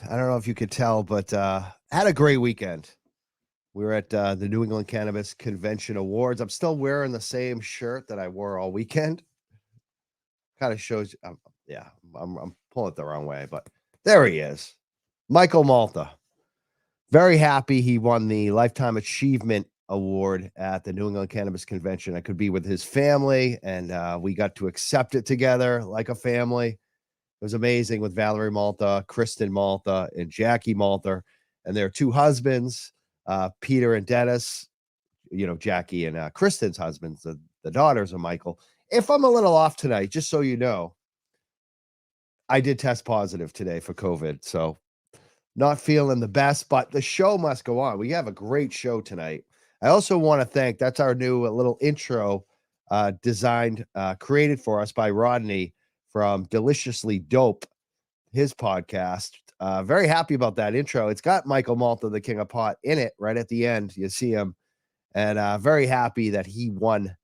I don't know if you could tell, but had a great weekend. We were at the New England Cannabis Convention Awards. I'm still wearing the same shirt that I wore all weekend. Kind of shows, yeah, I'm pulling it the wrong way, but there he is, Michael Malta. Very happy he won the Lifetime Achievement Award at the New England Cannabis Convention. I could be with his family, and we got to accept it together like a family. It was amazing with Valerie Malta, Kristen Malta, and Jackie Malta, and their two husbands, Peter and Dennis. Jackie and Kristen's husbands, the daughters of Michael. If I'm a little off tonight, just so you know, I did test positive today for COVID, so not feeling the best, but the show must go on. We have a great show tonight. I also want to thank, that's our new little intro designed, created for us by Rodney from Deliciously Dope, his podcast. Very happy about that intro. It's got Michael Malta, the King of Pot, in it right at the end. You see him. And very happy that he won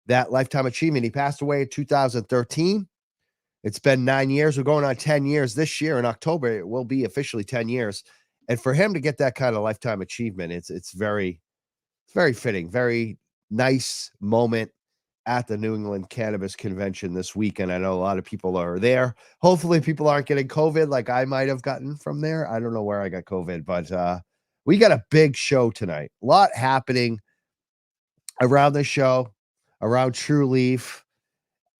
that Lifetime Achievement. He passed away in 2013. It's been 9 years. We're going on 10 years this year in October. It will be officially 10 years. And for him to get that kind of lifetime achievement, it's very fitting, very nice moment at the New England Cannabis Convention this weekend. I know a lot of people are there. Hopefully people aren't getting COVID like I might have gotten from there. I don't know where I got COVID, but we got a big show tonight. A lot happening around the show, around Trulieve.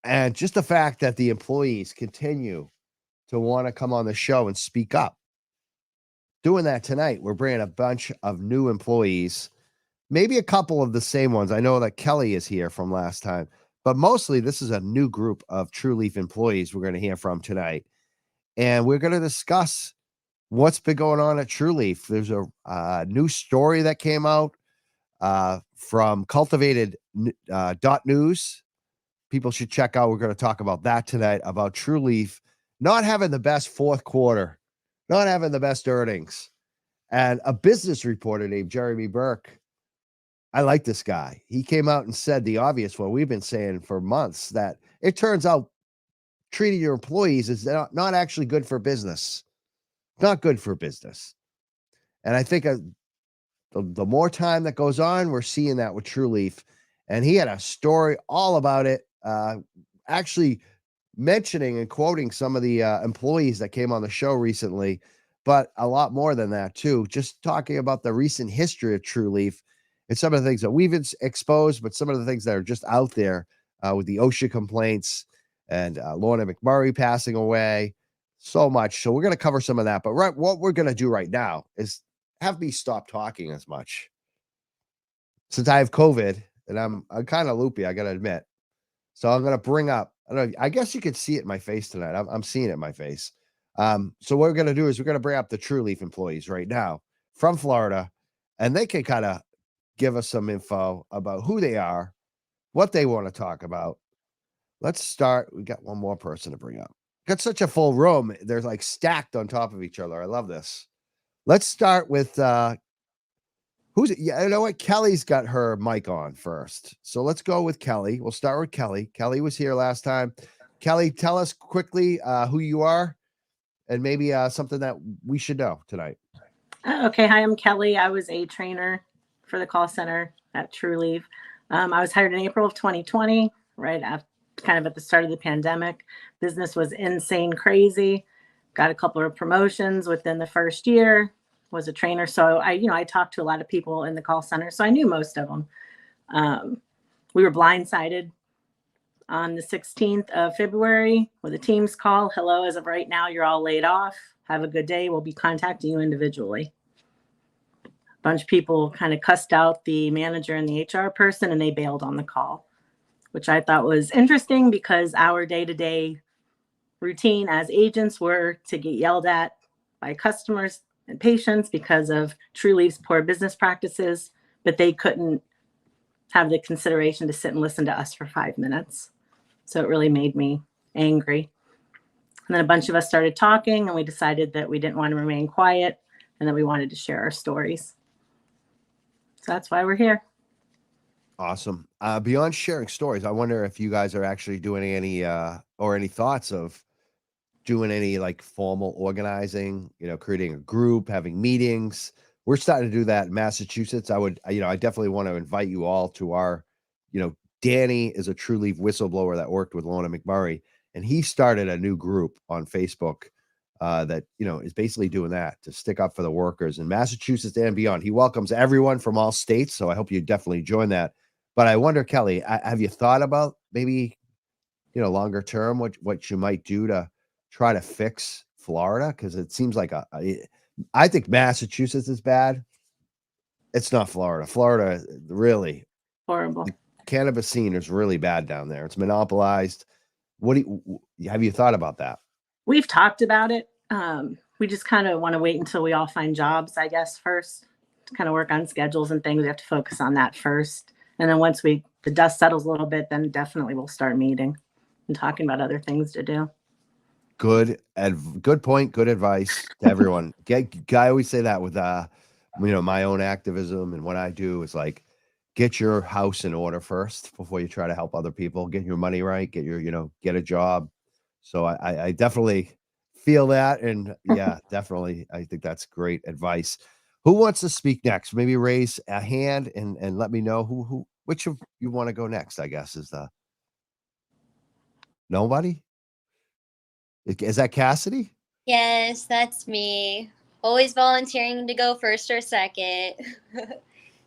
And just the fact that the employees continue to want to come on the show and speak up. Doing that tonight, we're bringing a bunch of new employees, maybe a couple of the same ones. I know that Kelly is here from last time, but mostly this is a new group of Trulieve employees we're going to hear from tonight. And we're going to discuss what's been going on at Trulieve. There's a new story that came out from Cultivated .news. People should check out. We're going to talk about that tonight, about Trulieve not having the best fourth quarter, not having the best earnings. And a business reporter named Jeremy Burke, I like this guy. He came out and said the obvious one we've been saying for months, that it turns out treating your employees is not actually good for business. Not good for business. And I think the more time that goes on, we're seeing that with Trulieve. And he had a story all about it. Actually mentioning and quoting some of the employees that came on the show recently, but a lot more than that too. Just talking about the recent history of Trulieve and some of the things that we've exposed, but some of the things that are just out there with the OSHA complaints and Lorna McMurray passing away, so much. So we're going to cover some of that. But what we're going to do right now is have me stop talking as much. Since I have COVID and I'm kind of loopy, I got to admit. So I'm going to bring up, I guess you could see it in my face tonight. I'm seeing it in my face. So what we're going to do is we're going to bring up the Trulieve employees right now from Florida, and they can kind of give us some info about who they are, what they want to talk about. Let's start. We got one more person to bring up. Got such a full room. They're like stacked on top of each other. I love this. Let's start with who's it? Yeah, you know what? Kelly's got her mic on first. So let's go with Kelly. We'll start with Kelly. Kelly was here last time. Kelly, tell us quickly who you are and maybe something that we should know tonight. Okay. Hi, I'm Kelly. I was a trainer for the call center at Trulieve. I was hired in April of 2020, right after, kind of at the start of the pandemic. Business was insane, crazy. Got a couple of promotions within the first year. Was a trainer. So I talked to a lot of people in the call center. So I knew most of them. We were blindsided on the 16th of February with a Teams call. Hello, as of right now, you're all laid off. Have a good day. We'll be contacting you individually. A bunch of people kind of cussed out the manager and the HR person, and they bailed on the call, which I thought was interesting because our day-to-day routine as agents were to get yelled at by customers and patients because of Trulieve's poor business practices, but they couldn't have the consideration to sit and listen to us for 5 minutes. So it really made me angry. And then a bunch of us started talking, and we decided that we didn't want to remain quiet and that we wanted to share our stories. So that's why we're here. Awesome. Beyond sharing stories, I wonder if you guys are actually doing any thoughts of doing any like formal organizing, creating a group, having meetings. We're starting to do that in Massachusetts. I definitely want to invite you all to our, Danny is a Trulieve whistleblower that worked with Lorna McMurray, and he started a new group on Facebook that, is basically doing that to stick up for the workers in Massachusetts and beyond. He welcomes everyone from all states. So I hope you definitely join that. But I wonder, Kelly, have you thought about maybe, longer term, what you might do to try to fix Florida? Because it seems like I think Massachusetts is bad. It's not Florida. Florida, really, Horrible. the cannabis scene is really bad down there. It's monopolized. Have you thought about that? We've talked about it. We just kind of want to wait until we all find jobs, I guess, first to kind of work on schedules and things. We have to focus on that first. And then once the dust settles a little bit, then definitely we'll start meeting and talking about other things to do. Good point. Good advice to everyone. I always say that with my own activism and what I do is like, get your house in order first before you try to help other people. Get your money right. Get a job. So I definitely feel that, and yeah, definitely, I think that's great advice. Who wants to speak next? Maybe raise a hand and let me know which of you want to go next. I guess is the nobody. Is that Cassidy? Yes, that's me. Always volunteering to go first or second.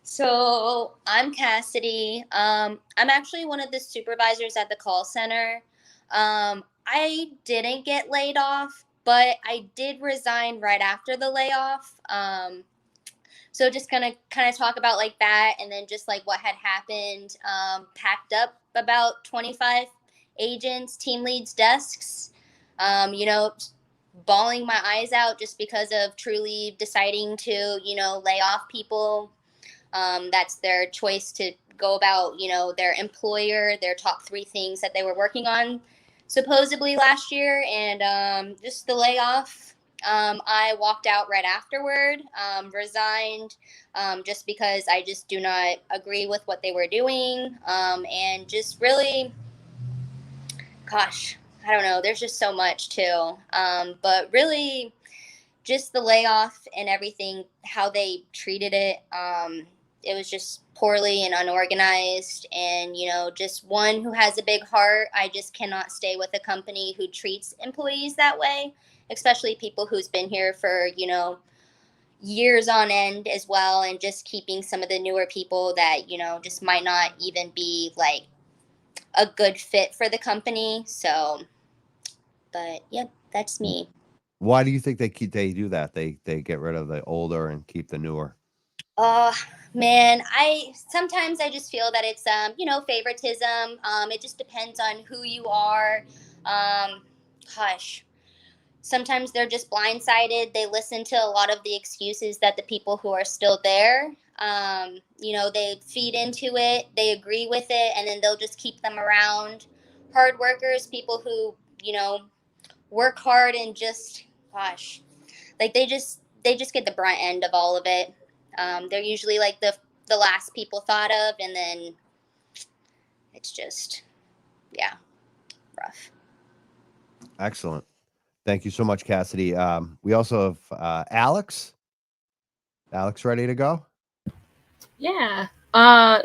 So I'm Cassidy. I'm actually one of the supervisors at the call center. I didn't get laid off, but I did resign right after the layoff. So just gonna kind of talk about like that, and then just like what had happened. Packed up about 25 agents, team leads, desks. You know, bawling my eyes out just because of Trulieve deciding to, lay off people. That's their choice to go about, their employer, their top 3 things that they were working on supposedly last year, and just the layoff. I walked out right afterward, resigned, just because I just do not agree with what they were doing, and just really, gosh, I don't know. There's just so much too, but really, just the layoff and everything, how they treated it. It was just poorly and unorganized, and just one who has a big heart. I just cannot stay with a company who treats employees that way, especially people who's been here for years on end as well, and just keeping some of the newer people that just might not even be like a good fit for the company. So, but yep, that's me. Why do you think they do that? They get rid of the older and keep the newer. Oh man, I sometimes I just feel that it's favoritism. It just depends on who you are. Um, Gosh, sometimes they're just blindsided. They listen to a lot of the excuses that the people who are still there. They feed into it. They agree with it, and then they'll just keep them around. Hard workers, people who work hard and just gosh, like they just get the brunt end of all of it. They're usually like the last people thought of, and then it's just rough. Excellent. Thank you so much, Cassidy. We also have Alex. Alex, ready to go? Yeah.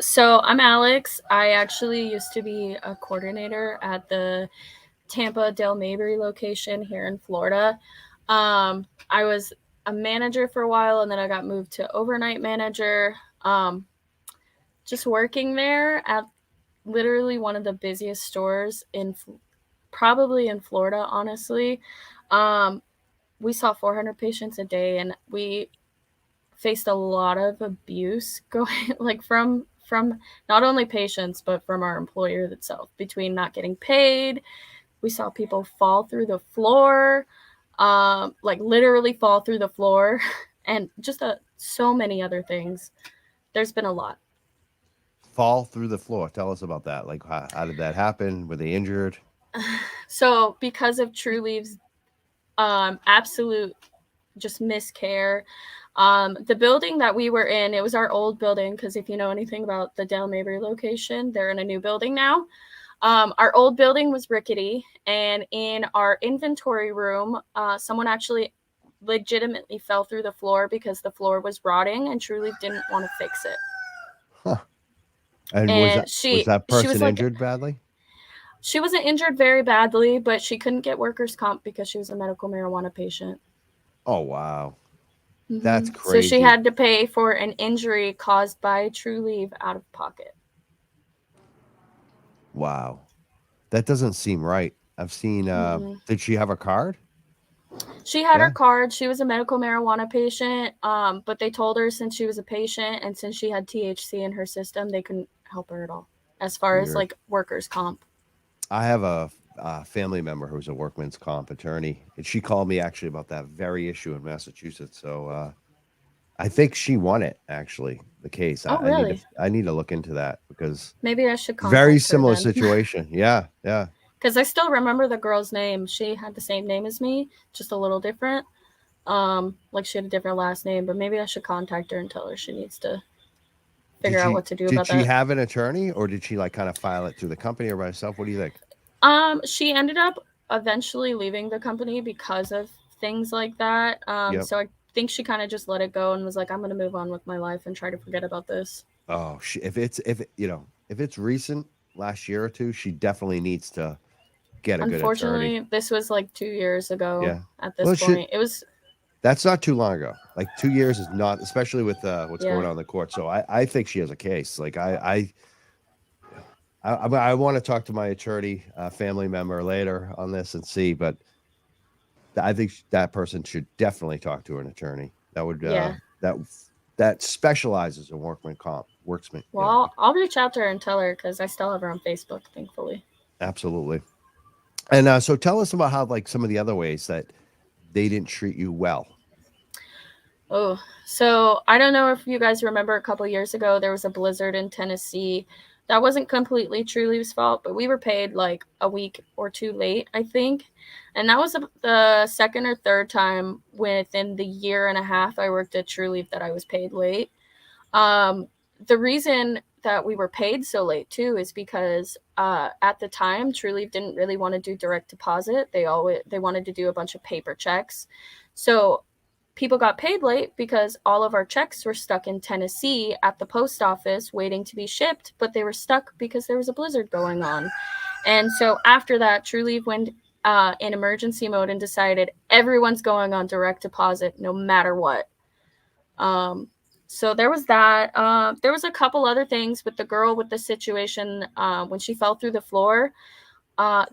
So I'm Alex. I actually used to be a coordinator at the Tampa Del Mabry location here in Florida. I was a manager for a while, and then I got moved to overnight manager. Just working there at literally one of the busiest stores probably in Florida, honestly. We saw 400 patients a day, and we faced a lot of abuse going like from not only patients but from our employer itself, between not getting paid. We saw people fall through the floor, like literally fall through the floor, and just so many other things. There's been a lot. Fall through the floor. Tell us about that. Like, how did that happen? Were they injured? So because of Trulieve's absolute just miscare, the building that we were in, it was our old building, because if you know anything about the Del Mabry location, they're in a new building now. Our old building was rickety, and in our inventory room, someone actually legitimately fell through the floor because the floor was rotting, and Trulieve didn't want to fix it. Huh. And And was that she was person like, injured badly? she wasn't injured very badly, but she couldn't get workers' comp because she was a medical marijuana patient. Oh, wow. That's So she crazy. had to pay for an injury caused by Trulieve out of pocket. Wow. That doesn't seem right. I've seen, did she have a card? She had Yeah. her card. She was a medical marijuana patient, but they told her since she was a patient and since she had THC in her system, they couldn't help her at all as far as Weird. like workers' comp. I have a family member who's a workman's comp attorney, and she called me actually about that very issue in Massachusetts. So I think she won it, actually, the case. Oh, really? I need to look into that because Maybe I should contact very her similar then. situation. Yeah, yeah. Because I still remember the girl's name. She had the same name as me, just a little different. Like she had a different last name, but maybe I should contact her and tell her she needs to figure out what to do Did about she that. have an attorney, or did she like kind of file it through the company or by herself? What do you think? She ended up eventually leaving the company because of things like that. Yep. So I think she kind of just let it go and was like, I'm gonna move on with my life and try to forget about this. Oh, if it's recent, last year or two, she definitely needs to get a good attorney. Unfortunately, this was like 2 years ago. Yeah. At this point, it was. That's not too long ago. Like 2 years is not, especially with what's going on in the court. So I think she has a case. Like I want to talk to my attorney, family member later on this and see, but I think that person should definitely talk to an attorney. That would that specializes in workman comp. Worksman. Well, I'll reach out to her and tell her because I still have her on Facebook, thankfully. Absolutely. And so tell us about how like some of the other ways that they didn't treat you well. Oh, so I don't know if you guys remember a couple years ago, there was a blizzard in Tennessee. That wasn't completely Trulieve's fault, but we were paid like a week or two late, I think. And that was the second or third time within the year and a half I worked at Trulieve that I was paid late. The reason that we were paid so late too is because at the time Trulieve didn't really want to do direct deposit. They wanted to do a bunch of paper checks. So people got paid late because all of our checks were stuck in Tennessee at the post office waiting to be shipped, but they were stuck because there was a blizzard going on. And so after that, Trulieve went in emergency mode and decided everyone's going on direct deposit no matter what. So there was that. There was a couple other things with the girl with the situation when she fell through the floor.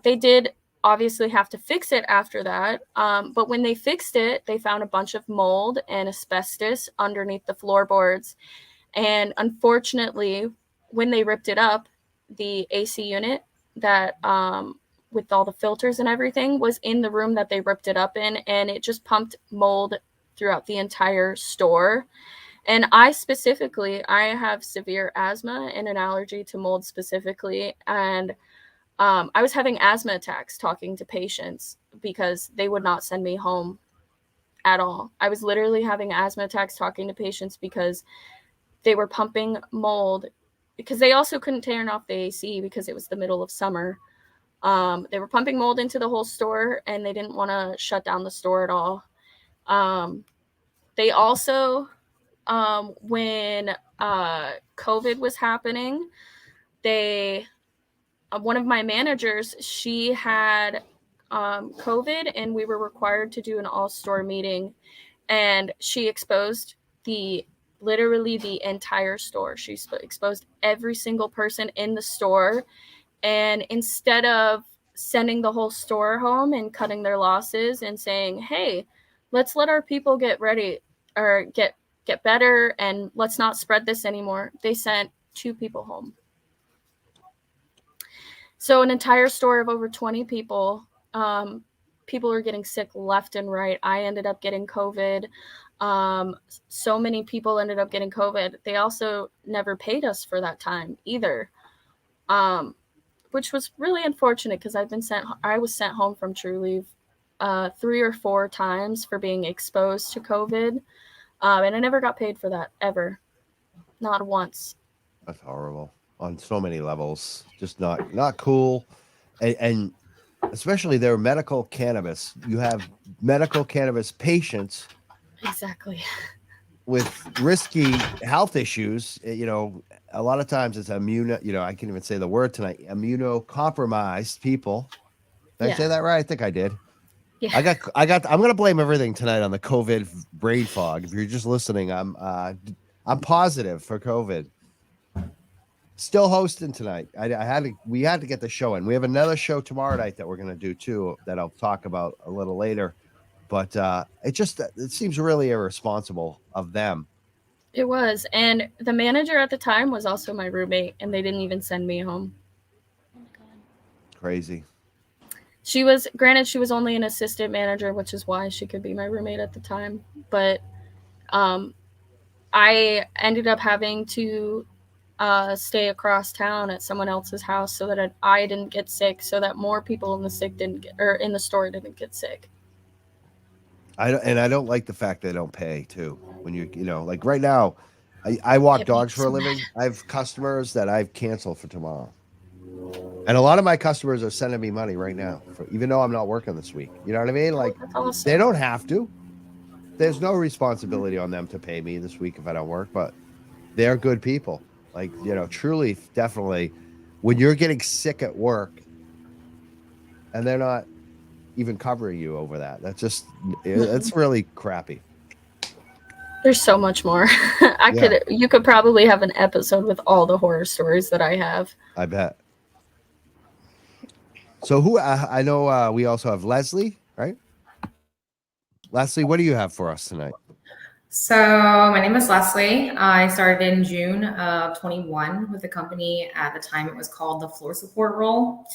They did obviously have to fix it after that. But when they fixed it, they found a bunch of mold and asbestos underneath the floorboards. And unfortunately, when they ripped it up, the AC unit that with all the filters and everything was in the room that they ripped it up in, and it just pumped mold throughout the entire store. And I have severe asthma and an allergy to mold specifically. And I was having asthma attacks talking to patients because they would not send me home at all. I was literally having asthma attacks talking to patients because they were pumping mold, because they also couldn't turn off the AC because it was the middle of summer. They were pumping mold into the whole store, and they didn't want to shut down the store at all. They also, when COVID was happening, one of my managers, she had COVID, and we were required to do an all-store meeting, and she exposed literally the entire store. She exposed every single person in the store, and instead of sending the whole store home and cutting their losses and saying, hey, let's let our people get ready or get better and let's not spread this anymore, they sent 2 people home. So an entire store of over 20 people, people are getting sick left and right. I ended up getting COVID. So many people ended up getting COVID. They also never paid us for that time either, which was really unfortunate because I was sent home from Trulieve 3 or 4 times for being exposed to COVID. And I never got paid for that ever. Not once. That's horrible. on so many levels. Just not cool. And especially their medical cannabis. You have medical cannabis patients Exactly. with risky health issues. You know, a lot of times it's I can't even say the word tonight, immunocompromised people. Did I say that right? I think I did. Yeah. I'm going to blame everything tonight on the COVID brain fog. If you're just listening, I'm positive for COVID. Still hosting tonight. We had to get the show in. We have another show tomorrow night that we're going to do too, that I'll talk about a little later. But it seems really irresponsible of them. It was. And the manager at the time was also my roommate, and they didn't even send me home. Oh my God. Crazy. She was only an assistant manager, which is why she could be my roommate at the time. But I ended up having to stay across town at someone else's house so that I didn't get sick, so that more people in the store didn't get sick. I don't like the fact they don't pay too. When like right now, I walk dogs for a living. I have customers that I've canceled for tomorrow. And a lot of my customers are sending me money right now, even though I'm not working this week. You know what I mean? Like, That's awesome. they don't have to. There's no responsibility on them to pay me this week if I don't work, but they're good people. Like, Trulieve, definitely, when you're getting sick at work and they're not even covering you over that, it's really crappy. There's so much more. You could probably have an episode with all the horror stories that I have. I bet. So I know we also have Leslie, right? Leslie, what do you have for us tonight? So my name is Leslie. I started in June of 21 with the company. At the time, it was called the floor support role.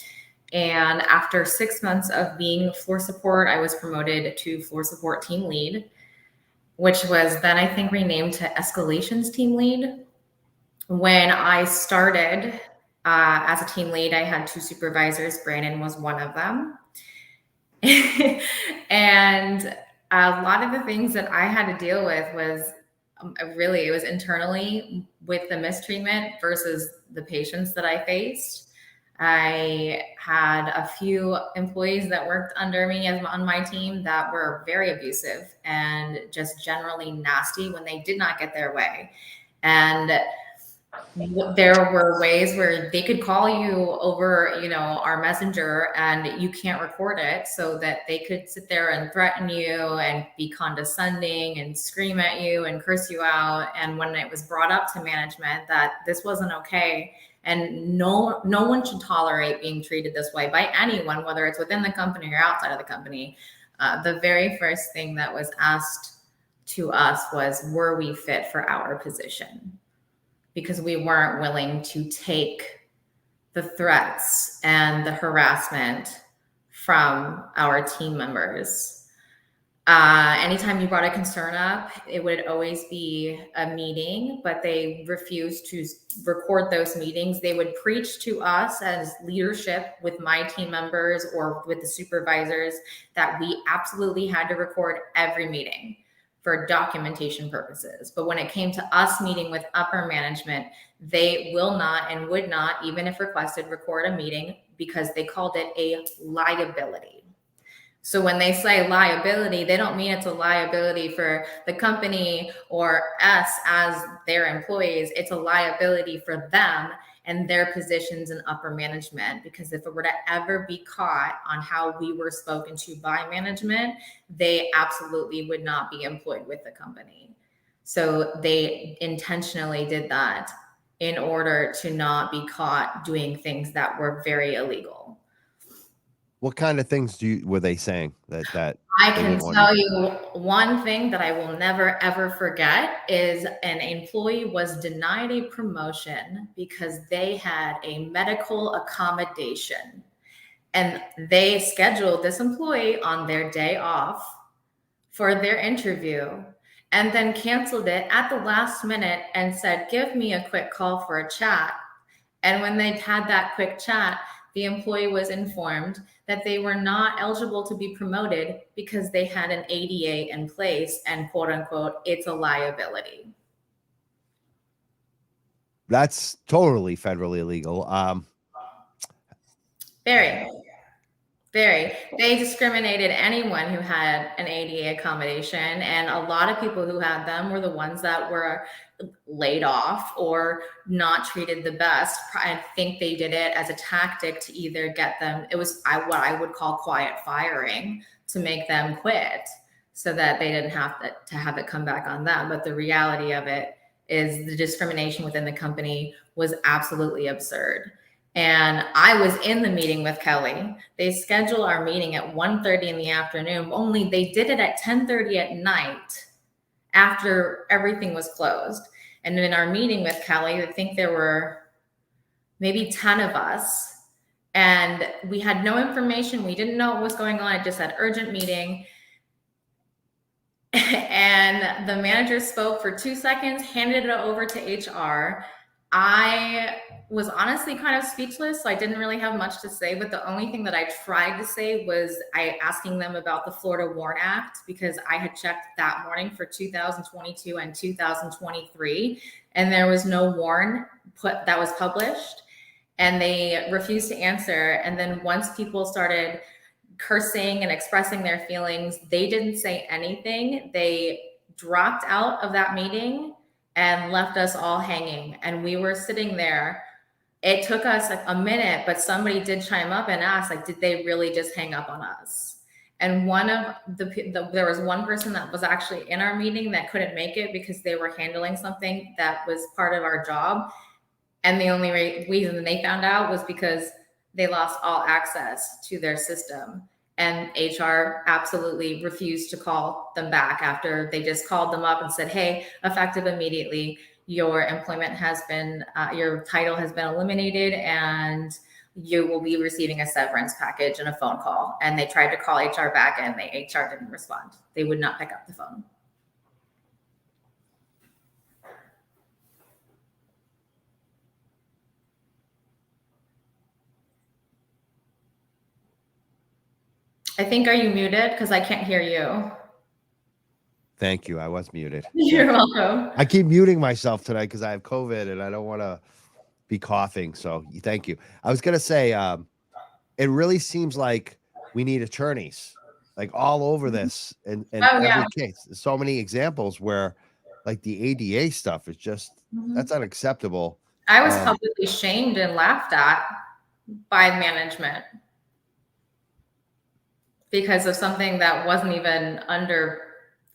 And after 6 months of being floor support, I was promoted to floor support team lead, which was then I think renamed to Escalation's team lead. When I started as a team lead, I had 2 supervisors. Brandon was one of them. And a lot of the things that I had to deal with was it was internally with the mistreatment versus the patients that I faced. I had a few employees that worked under me on my team that were very abusive and just generally nasty when they did not get their way. And there were ways where they could call you over, our messenger, and you can't record it, so that they could sit there and threaten you and be condescending and scream at you and curse you out. And when it was brought up to management that this wasn't okay, and no one should tolerate being treated this way by anyone, whether it's within the company or outside of the company, the very first thing that was asked to us was, were we fit for our position? Because we weren't willing to take the threats and the harassment from our team members. Anytime you brought a concern up, it would always be a meeting, but they refused to record those meetings. They would preach to us as leadership with my team members or with the supervisors that we absolutely had to record every meeting for documentation purposes. But when it came to us meeting with upper management, they will not and would not, even if requested, record a meeting because they called it a liability. So when they say liability, they don't mean it's a liability for the company or us as their employees. It's a liability for them and their positions in upper management, because if it were to ever be caught on how we were spoken to by management, they absolutely would not be employed with the company. So they intentionally did that in order to not be caught doing things that were very illegal. What kind of things were they saying that I can tell you one thing that I will never, ever forget is an employee was denied a promotion because they had a medical accommodation, and they scheduled this employee on their day off for their interview and then canceled it at the last minute and said, give me a quick call for a chat. And when they had that quick chat, the employee was informed that they were not eligible to be promoted because they had an ADA in place and, quote unquote, it's a liability. That's totally federally illegal. Very. Very. They discriminated anyone who had an ADA accommodation, and a lot of people who had them were the ones that were laid off or not treated the best. I think they did it as a tactic to either get them, it was what I would call quiet firing, to make them quit so that they didn't have to have it come back on them. But the reality of it is the discrimination within the company was absolutely absurd. And I was in the meeting with Kelly. They scheduled our meeting at 1:30 in the afternoon, only they did it at 10:30 at night after everything was closed. And in our meeting with Kelly, I think there were maybe 10 of us, and we had no information. We didn't know what was going on. It just said urgent meeting. And the manager spoke for 2 seconds, handed it over to HR. I was honestly kind of speechless. So I didn't really have much to say, but the only thing that I tried to say was asking them about the Florida WARN Act, because I had checked that morning for 2022 and 2023, and there was no WARN that was published, and they refused to answer. And then once people started cursing and expressing their feelings, they didn't say anything. They dropped out of that meeting and left us all hanging. And we were sitting there. It took us like a minute, but somebody did chime up and ask, like, did they really just hang up on us? And one of there was one person that was actually in our meeting that couldn't make it because they were handling something that was part of our job. And the only reason they found out was because they lost all access to their system. And HR absolutely refused to call them back after they just called them up and said, hey, effective immediately, your employment has been, your title has been eliminated, and you will be receiving a severance package and a phone call. And they tried to call HR back, and HR didn't respond. They would not pick up the phone. I think, are you muted? Because I can't hear you. Thank you. I was muted. You're welcome. I keep muting myself tonight because I have COVID and I don't want to be coughing. So thank you. I was going to say, it really seems like we need attorneys like all over this and every case. There's so many examples where like the ADA stuff is just, that's unacceptable. I was publicly shamed and laughed at by management because of something that wasn't even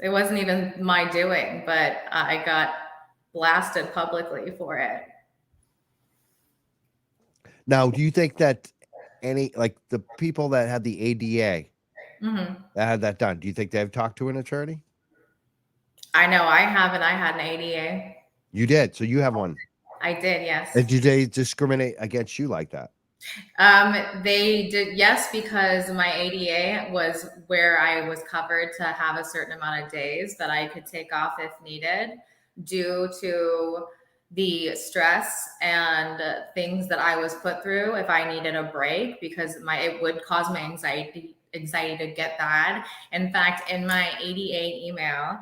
it wasn't even my doing, but I got blasted publicly for it. Now, do you think that any, like the people that had the ADA that had that done, do you think they've talked to an attorney? I know I have, and I had an ADA. You did. So you have one. I did, yes. And did they discriminate against you like that? They did, yes, because my ADA was where I was covered to have a certain amount of days that I could take off if needed due to the stress and things that I was put through if I needed a break, because it would cause my anxiety to get that. In fact, in my ADA email,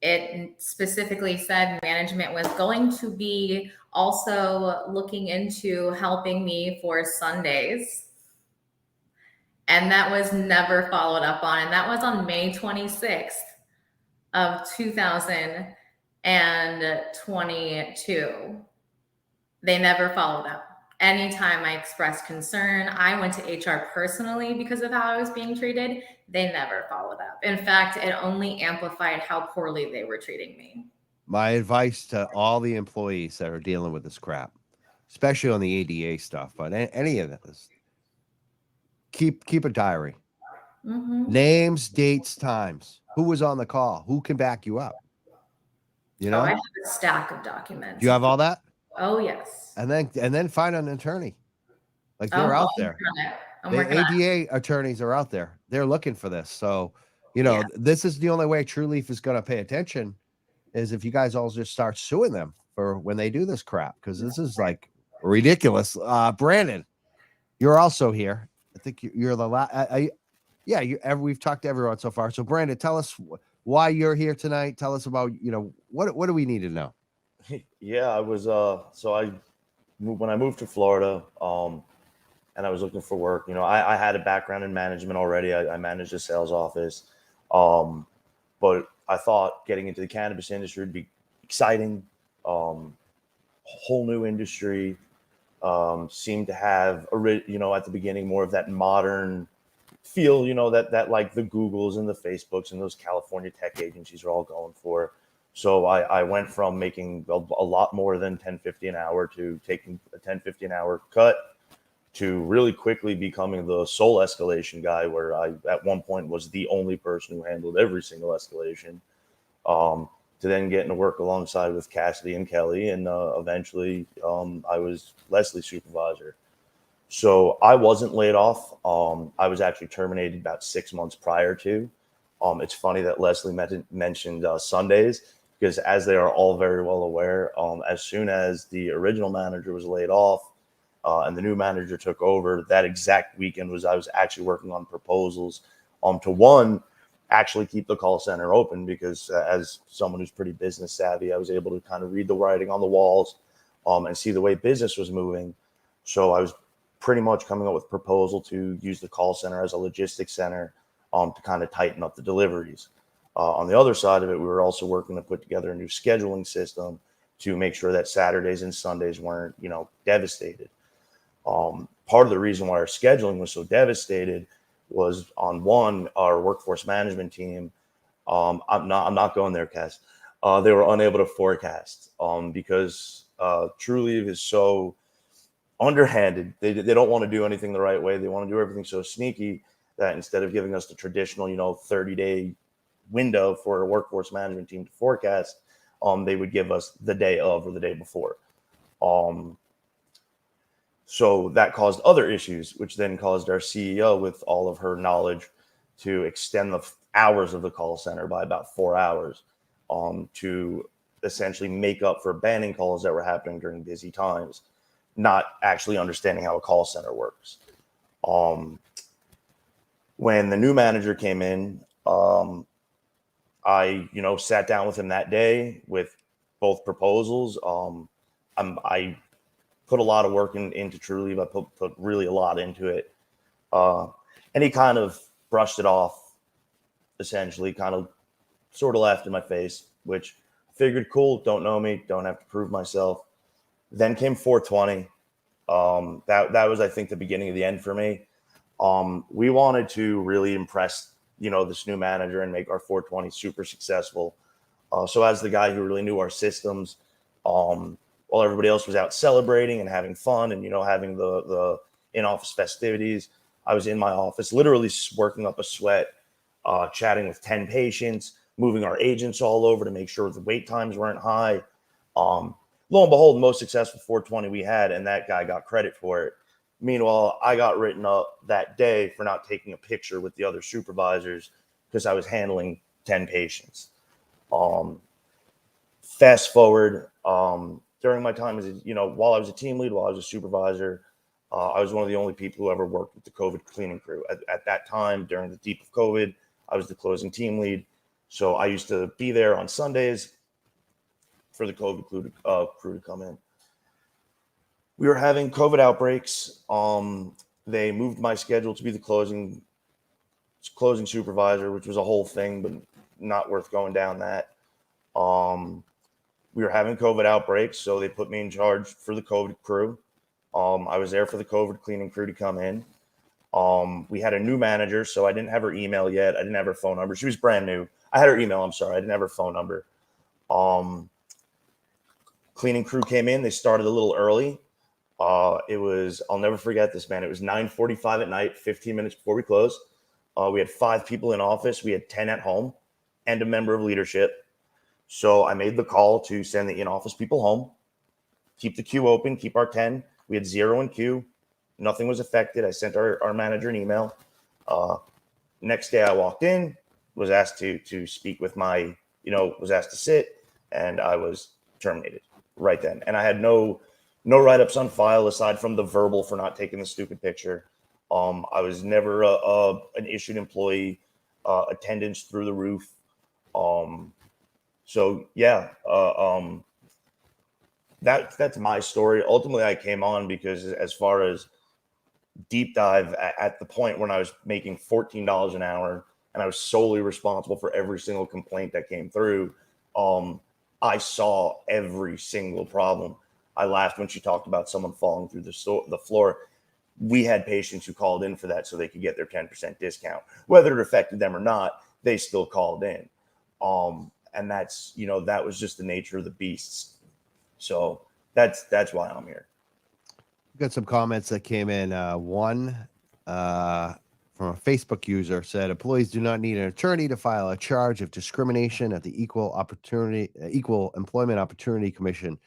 it specifically said management was going to be also looking into helping me for Sundays. And that was never followed up on. And that was on May 26th of 2022. They never followed up. Anytime I expressed concern, I went to HR personally because of how I was being treated. They never followed up. In fact, it only amplified how poorly they were treating me. My advice to all the employees that are dealing with this crap, especially on the ADA stuff, but any of this, keep a diary. Names, dates, times. Who was on the call? Who can back you up? You know, I have a stack of documents. Do you have all that? Oh, yes. And then find an attorney. Like they're out there. The ADA attorneys are out there. They're looking for this. So, you know, this is the only way Trulieve is going to pay attention is if you guys all just start suing them for when they do this crap, because this is like ridiculous. Brandon, you're also here. I think you're the last. We've talked to everyone so far. So Brandon, tell us why you're here tonight. Tell us about, you know, what do we need to know? Yeah, I was so I moved when I moved to Florida, and I was looking for work. I had a background in management already. I managed a sales office. Um, but I thought getting into the cannabis industry would be exciting. Whole new industry. Seemed to have at the beginning more of that modern feel, that like the Googles and the Facebooks and those California tech agencies are all going for. So I went from making a lot more than 10.50 an hour to taking a 10.50 an hour cut to really quickly becoming the sole escalation guy, where I at one point was the only person who handled every single escalation. To then getting to work alongside with Cassidy and Kelly, and eventually I was Leslie's supervisor. So I wasn't laid off. I was actually terminated about 6 months prior to. It's funny that Leslie mentioned Sundays, because as they are all very well aware, as soon as the original manager was laid off and the new manager took over, that exact weekend I was actually working on proposals to one, actually keep the call center open, because as someone who's pretty business savvy, I was able to kind of read the writing on the walls and see the way business was moving. So I was pretty much coming up with a proposal to use the call center as a logistics center to kind of tighten up the deliveries. On the other side of it, we were also working to put together a new scheduling system to make sure that Saturdays and Sundays weren't, devastated. Part of the reason why our scheduling was so devastated was, on one, our workforce management team. I'm not going there, Cass. They were unable to forecast because Trulieve is so underhanded. They don't want to do anything the right way. They want to do everything so sneaky that instead of giving us the traditional, 30-day window for a workforce management team to forecast, they would give us the day of or the day before. So that caused other issues, which then caused our CEO, with all of her knowledge, to extend the hours of the call center by about 4 hours to essentially make up for banning calls that were happening during busy times, not actually understanding how a call center works. When the new manager came in, I, sat down with him that day with both proposals. I put a lot of work into Trulieve. I put really a lot into it. And he kind of brushed it off, essentially, kind of sort of laughed in my face, which I figured, cool, don't know me, don't have to prove myself. Then came 420. That was, I think, the beginning of the end for me. We wanted to really impress, this new manager and make our 420 super successful. So as the guy who really knew our systems, while everybody else was out celebrating and having fun and, having the in-office festivities, I was in my office, literally working up a sweat, chatting with 10 patients, moving our agents all over to make sure the wait times weren't high. Lo and behold, the most successful 420 we had, and that guy got credit for it. Meanwhile, I got written up that day for not taking a picture with the other supervisors because I was handling 10 patients. Fast forward, during my time as while I was a team lead, while I was a supervisor, I was one of the only people who ever worked with the COVID cleaning crew. At that time, during the deep of COVID, I was the closing team lead. So I used to be there on Sundays for the COVID crew to come in. We were having COVID outbreaks. They moved my schedule to be the closing supervisor, which was a whole thing, but not worth going down that. We were having COVID outbreaks, so they put me in charge for the COVID crew. I was there for the COVID cleaning crew to come in. We had a new manager, so I didn't have her email yet. I didn't have her phone number. She was brand new. I had her email, I'm sorry. I didn't have her phone number. Cleaning crew came in. They started a little early. I'll never forget this, man. It was 9:45 at night, 15 minutes before we closed. We had 5 people in office. We had 10 at home and a member of leadership. So I made the call to send the in-office people home, keep the queue open, keep our 10. We had 0 in queue. Nothing was affected. I sent our manager an email. Next day I walked in, was asked to speak with was asked to sit, and I was terminated right then. And I had no write-ups on file aside from the verbal for not taking the stupid picture. I was never an issued employee. Attendance through the roof. So yeah, that's my story. Ultimately, I came on because as far as deep dive at the point when I was making $14 an hour and I was solely responsible for every single complaint that came through, I saw every single problem. I laughed when she talked about someone falling through the floor. We had patients who called in for that so they could get their 10% discount. Whether it affected them or not, they still called in. And that's, that was just the nature of the beasts. So that's why I'm here. Got some comments that came in. One from a Facebook user said, employees do not need an attorney to file a charge of discrimination at the Equal Employment Opportunity Commission.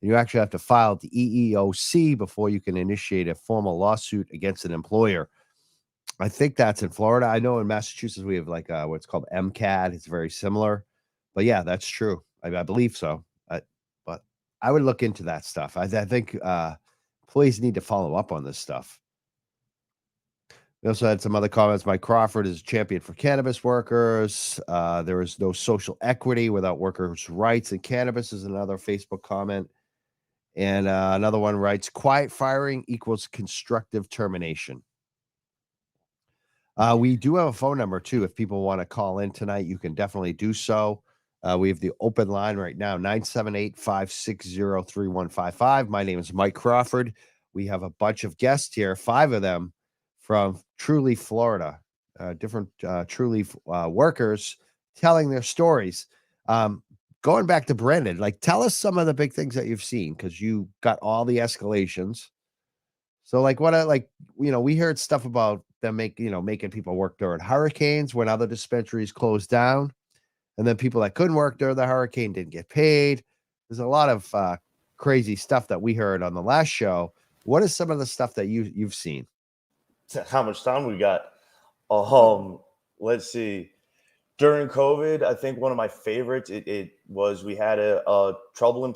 You actually have to file at the EEOC before you can initiate a formal lawsuit against an employer. I think that's in Florida. I know in Massachusetts we have like what's called MCAD. It's very similar, but yeah, that's true. I believe so. But I would look into that stuff. I think employees need to follow up on this stuff. We also had some other comments. Mike Crawford is a champion for cannabis workers. There is no social equity without workers' rights, and cannabis is another Facebook comment. And another one writes, quiet firing equals constructive termination. We do have a phone number, too. If people want to call in tonight, you can definitely do so. We have the open line right now, 978-560-3155. My name is Mike Crawford. We have a bunch of guests here, 5 of them from Trulieve Florida, different Trulieve workers telling their stories. Going back to Brandon, like, tell us some of the big things that you've seen, because you got all the escalations. So, like, we heard stuff about them making people work during hurricanes when other dispensaries closed down, and then people that couldn't work during the hurricane didn't get paid. There's a lot of crazy stuff that we heard on the last show. What is some of the stuff that you've seen? How much time we got? Let's see. During COVID, I think one of my favorites, it was, we had a trouble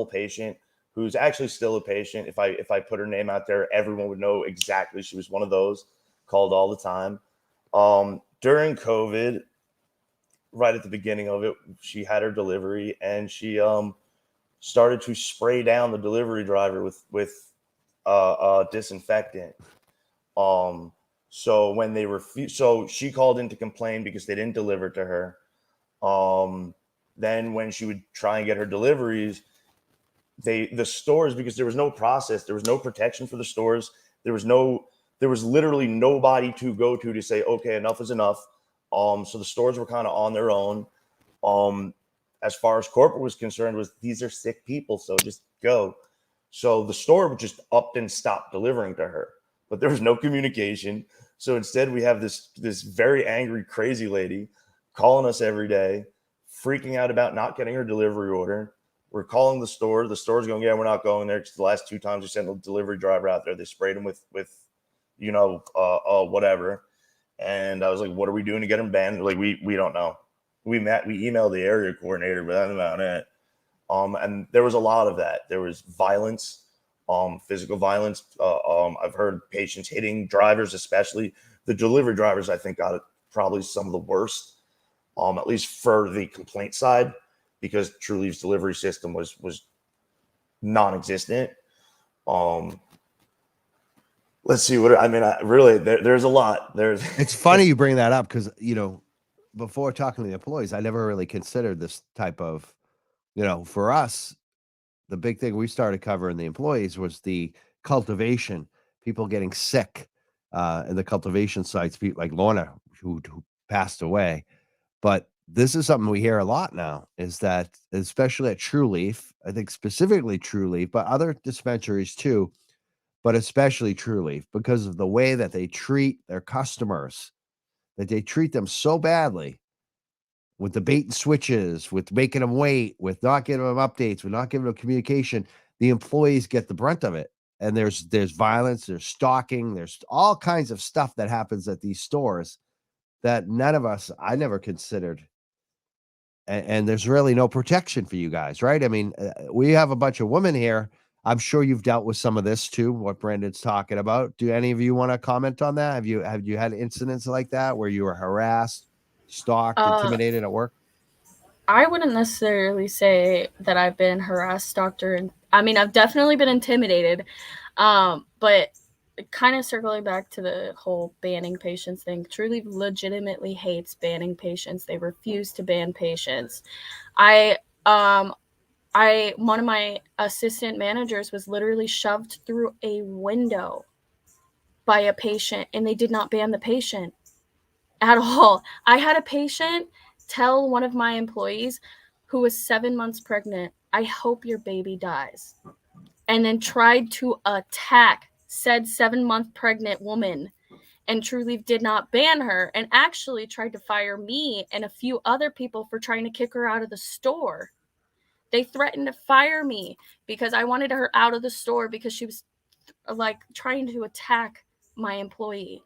patient who's actually still a patient. If I put her name out there, everyone would know exactly. She was one of those, called all the time. During COVID, right at the beginning of it, she had her delivery and she started to spray down the delivery driver with disinfectant. So when they refused, so she called in to complain because they didn't deliver to her. Then when she would try and get her deliveries, the stores, because there was no process, there was no protection for the stores. There was literally nobody to go to say, okay, enough is enough. So the stores were kind of on their own. As far as corporate was concerned, these are sick people, so just go. So the store just upped and stopped delivering to her, but there was no communication. So instead, we have this very angry, crazy lady calling us every day, freaking out about not getting her delivery order. We're calling the store. The store's going, yeah, we're not going there, because the last 2 times we sent a delivery driver out there, they sprayed him with whatever. And I was like, what are we doing to get him banned? Like, we don't know. We emailed the area coordinator, but that's about it. And there was a lot of that. There was violence. Physical violence. I've heard patients hitting drivers, especially the delivery drivers. I think got probably some of the worst, at least for the complaint side, because Trulieve's delivery system was non-existent. Let's see there's a lot. It's funny you bring that up, because before talking to the employees, I never really considered this type of, for us. The big thing we started covering the employees was the cultivation, people getting sick in the cultivation sites, people like Lorna, who passed away. But this is something we hear a lot now, is that, especially at Trulieve, I think specifically Trulieve, but other dispensaries too, but especially Trulieve, because of the way that they treat their customers, that they treat them so badly, with the bait and switches, with making them wait, with not giving them updates, with not giving them communication. The employees get the brunt of it. And there's violence, there's stalking, there's all kinds of stuff that happens at these stores that I never considered. And there's really no protection for you guys, right? I mean, we have a bunch of women here. I'm sure you've dealt with some of this too, what Brandon's talking about. Do any of you want to comment on that? Have you had incidents like that where you were harassed, stalked, intimidated at work? I wouldn't necessarily say that I've been harassed, doctor. And I mean, I've definitely been intimidated. But kind of circling back to the whole banning patients thing, Trulieve legitimately hates banning patients. They refuse to ban patients. One of my assistant managers was literally shoved through a window by a patient, and they did not ban the patient at all. I had a patient tell one of my employees who was 7 months pregnant, "I hope your baby dies," and then tried to attack said 7-month pregnant woman. And Trulieve did not ban her and actually tried to fire me and a few other people for trying to kick her out of the store. They threatened to fire me because I wanted her out of the store because she was like trying to attack my employee.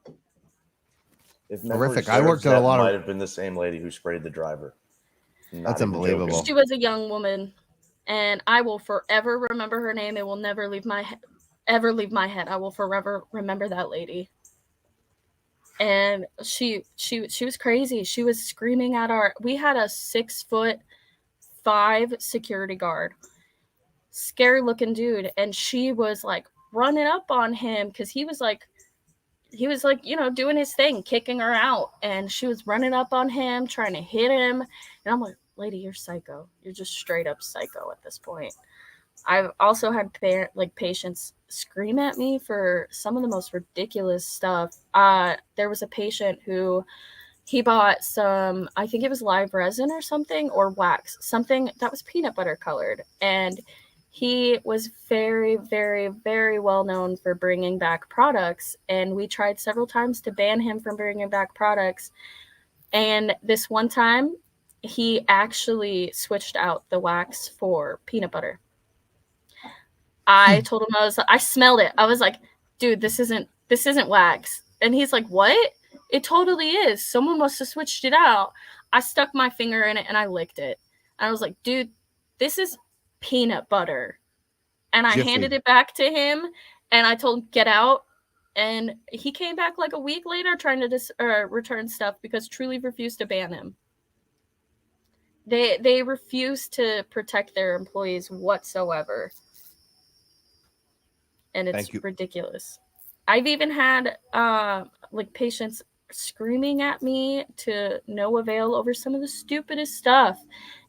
If memory Horrific. I serves, worked on a that lot might of. have been the same lady who sprayed the driver. Not That's even joking. unbelievable. She was a young woman, and I will forever remember her name. It will never leave my head. I will forever remember that lady. And she was crazy. She was screaming at we had a 6'5" security guard, scary looking dude, and she was like running up on him because he was like, doing his thing, kicking her out, and she was running up on him, trying to hit him, and I'm like, lady, you're psycho. You're just straight up psycho at this point. I've also had patients scream at me for some of the most ridiculous stuff. There was a patient who he bought some, I think it was live resin or something, or wax, something that was peanut butter colored, and he was very, very, very well known for bringing back products, and we tried several times to ban him from bringing back products. And this one time, he actually switched out the wax for peanut butter. I told him, I smelled it. I was like, dude, this isn't wax. And he's like, what? It totally is. Someone must have switched it out. I stuck my finger in it and I licked it. And I was like, dude, this is peanut butter. And I handed it back to him and I told him, get out. And he came back like a week later trying to return stuff because Trulieve refused to ban him. They refuse to protect their employees whatsoever. And it's ridiculous. I've even had patients screaming at me to no avail over some of the stupidest stuff.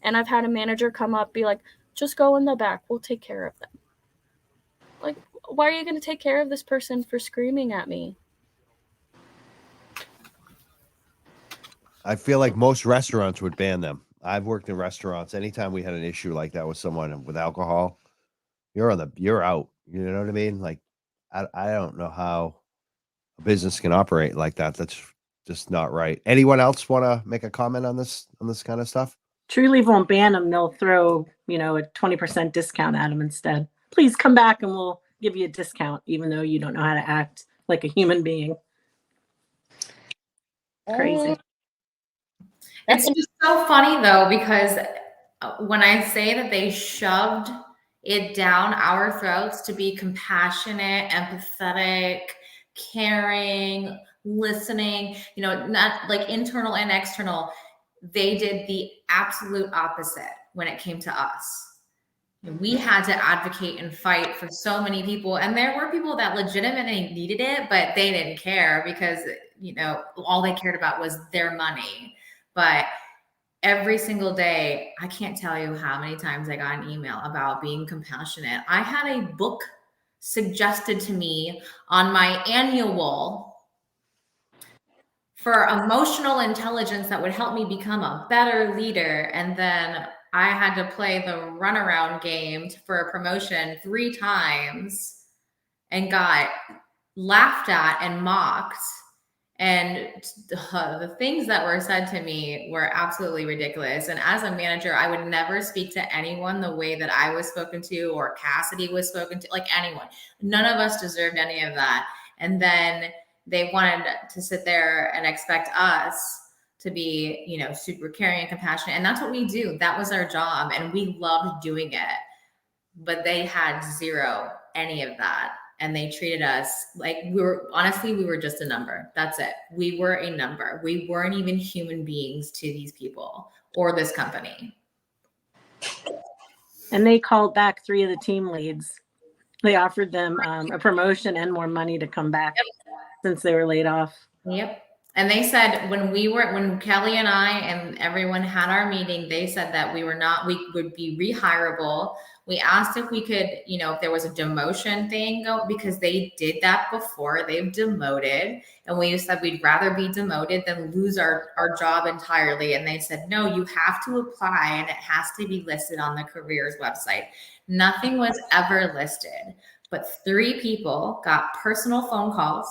And I've had a manager come up, be like, just go in the back. We'll take care of them. Like, why are you going to take care of this person for screaming at me? I feel like most restaurants would ban them. I've worked in restaurants. Anytime we had an issue like that with someone with alcohol, you're out. You know what I mean? Like, I don't know how a business can operate like that. That's just not right. Anyone else want to make a comment on this kind of stuff? Trulieve won't ban them. They'll throw, a 20% discount at them instead. Please come back and we'll give you a discount, even though you don't know how to act like a human being. Crazy. It's just so funny though, because when I say that they shoved it down our throats to be compassionate, empathetic, caring, listening, not like internal and external, they did the absolute opposite when it came to us. We had to advocate and fight for so many people. And there were people that legitimately needed it, but they didn't care because, all they cared about was their money. But every single day, I can't tell you how many times I got an email about being compassionate. I had a book suggested to me on my annual for emotional intelligence that would help me become a better leader. And then I had to play the runaround game for a promotion 3 times and got laughed at and mocked. And the things that were said to me were absolutely ridiculous. And as a manager, I would never speak to anyone the way that I was spoken to or Cassidy was spoken to, like anyone. None of us deserved any of that. And then they wanted to sit there and expect us to be, super caring and compassionate. And that's what we do. That was our job. And we loved doing it. But they had zero, any of that. And they treated us like we were just a number. That's it. We were a number. We weren't even human beings to these people. or this company. And they called back 3 of the team leads. They offered them a promotion and more money to come back since they were laid off. Yep. And they said when Kelly and I and everyone had our meeting, they said that we would be rehirable. We asked if we could, if there was a demotion thing because they did that before. They've demoted. And we said we'd rather be demoted than lose our job entirely. And they said, no, you have to apply and it has to be listed on the careers website. Nothing was ever listed, but 3 people got personal phone calls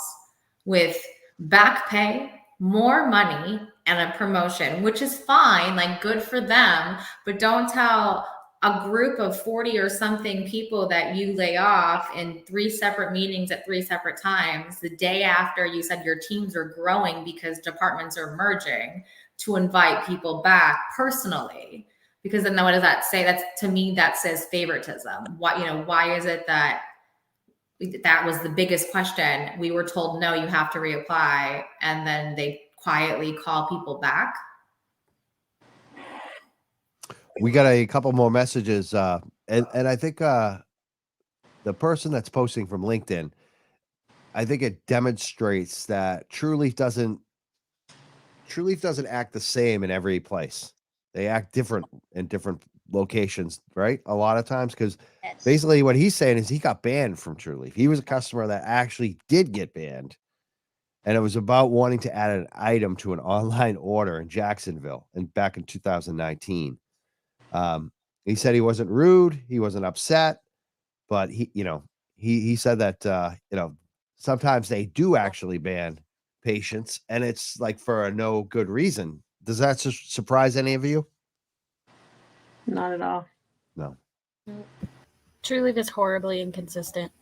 with back pay, more money, and a promotion, which is fine, like good for them, but don't tell a group of 40 or something people that you lay off in 3 separate meetings at 3 separate times the day after you said your teams are growing because departments are merging, to invite people back personally. Because then what does that say? To me, that says favoritism. Why is it that was the biggest question? We were told, no, you have to reapply. And then they quietly call people back. We got a couple more messages. And I think the person that's posting from LinkedIn, I think it demonstrates that Trulieve doesn't act the same in every place. They act different in different locations, right? A lot of times, because basically what he's saying is he got banned from Trulieve. He was a customer that actually did get banned. And it was about wanting to add an item to an online order in Jacksonville back in 2019. He said he wasn't rude. He wasn't upset, but he said that, sometimes they do actually ban patients and it's like for a no good reason. Does that surprise any of you? Not at all. No. Trulieve is horribly inconsistent.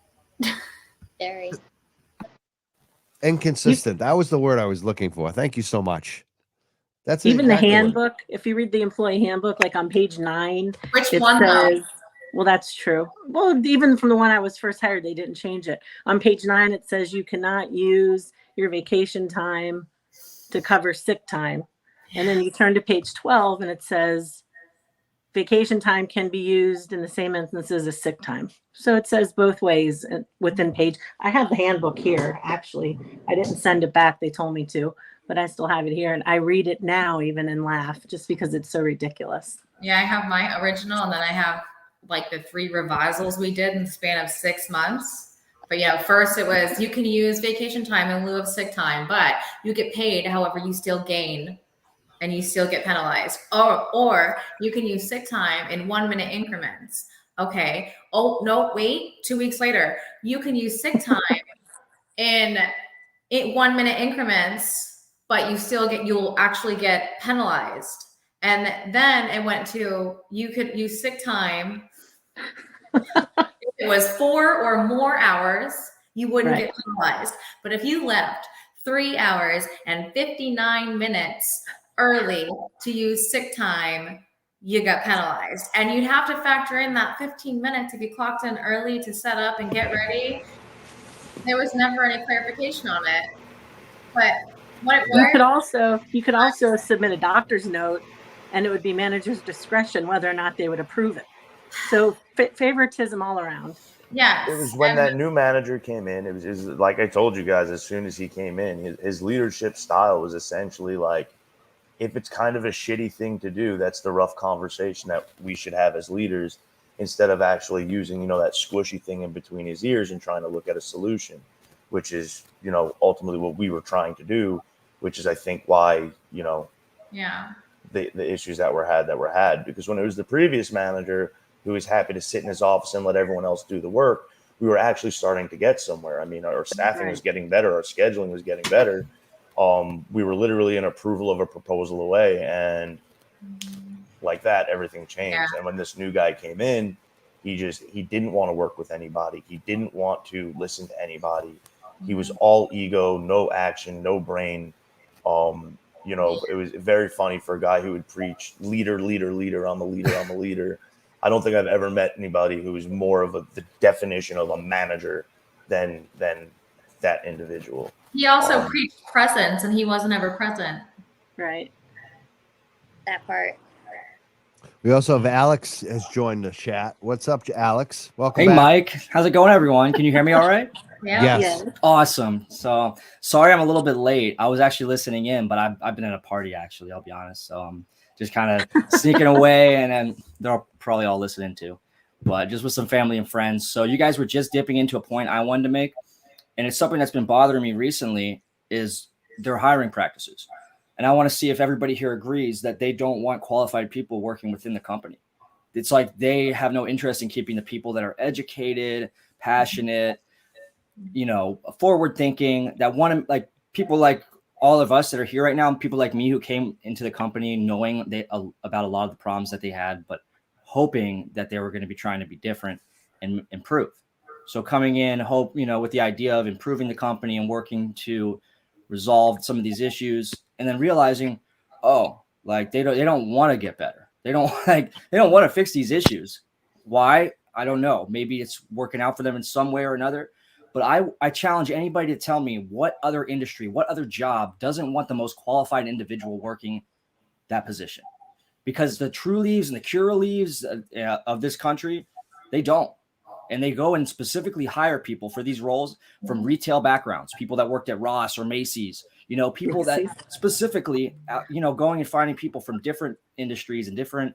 Very. Inconsistent. That was the word I was looking for. Thank you so much. That's Even exactly the handbook, if you read the employee handbook, like on page 9, Which it one says, though? well, that's true. Well, even from the one I was first hired, they didn't change it. On page 9, it says you cannot use your vacation time to cover sick time. And then you turn to page 12 and it says vacation time can be used in the same instances as sick time. So it says both ways within page. I have the handbook here, actually. I didn't send it back. They told me to, but I still have it here. And I read it now even and laugh just because it's so ridiculous. Yeah, I have my original, and then I have like the 3 revisals we did in the span of 6 months. But first it was you can use vacation time in lieu of sick time, but you get paid. However, you still gain and you still get penalized. Or you can use sick time in 1-minute increments. Okay. Oh, no, wait, 2 weeks later, you can use sick time in 1-minute increments, but you'll actually get penalized. And then it went to, you could use sick time. If it was 4 or more hours, you wouldn't get penalized. But if you left 3 hours and 59 minutes early to use sick time, you got penalized. And you'd have to factor in that 15 minutes if you clocked in early to set up and get ready. There was never any clarification on it. But you could also submit a doctor's note and it would be manager's discretion whether or not they would approve it. So favoritism all around. Yes. It was when that new manager came in. It was like I told you guys, as soon as he came in, his leadership style was essentially like, if it's kind of a shitty thing to do, that's the rough conversation that we should have as leaders, instead of actually using, that squishy thing in between his ears and trying to look at a solution, which is, ultimately what we were trying to do, which is, I think, why, the issues that were had, because when it was the previous manager who was happy to sit in his office and let everyone else do the work, we were actually starting to get somewhere. I mean, our staffing was getting better, our scheduling was getting better. We were literally an approval of a proposal away, and like that, everything changed. Yeah. And when this new guy came in, he didn't want to work with anybody. He didn't want to listen to anybody. He was all ego, no action, no brain. It was very funny for a guy who would preach leader, leader, leader, I'm a leader, I'm a leader. I don't think I've ever met anybody who was more of the definition of a manager than that individual. He also preached presence, and he wasn't ever present. Right. That part. We also have Alex has joined the chat. What's up, Alex? Welcome Hey, back. Mike. How's it going, everyone? Can you hear me all right? Yeah. Yes. Yeah. Awesome. So sorry I'm a little bit late. I was actually listening in, but I've been at a party, actually, I'll be honest. So I'm just kind of sneaking away, and then they're probably all listening too. But just with some family and friends. So you guys were just dipping into a point I wanted to make, and it's something that's been bothering me recently is their hiring practices. And I want to see if everybody here agrees that they don't want qualified people working within the company. It's like they have no interest in keeping the people that are educated, passionate, forward thinking, that want to, like, people like all of us that are here right now, and people like me who came into the company knowing about a lot of the problems that they had, but hoping that they were going to be trying to be different and improve. So coming in, with the idea of improving the company and working to resolve some of these issues, and then realizing, like they don't want to get better. They don't want to fix these issues. Why? I don't know. Maybe it's working out for them in some way or another. But I challenge anybody to tell me what other industry, what other job doesn't want the most qualified individual working that position. Because the Trulives and the Curaleaves of this country, they don't. And they go and specifically hire people for these roles from retail backgrounds, people that worked at Ross or Macy's, people that specifically, going and finding people from different industries and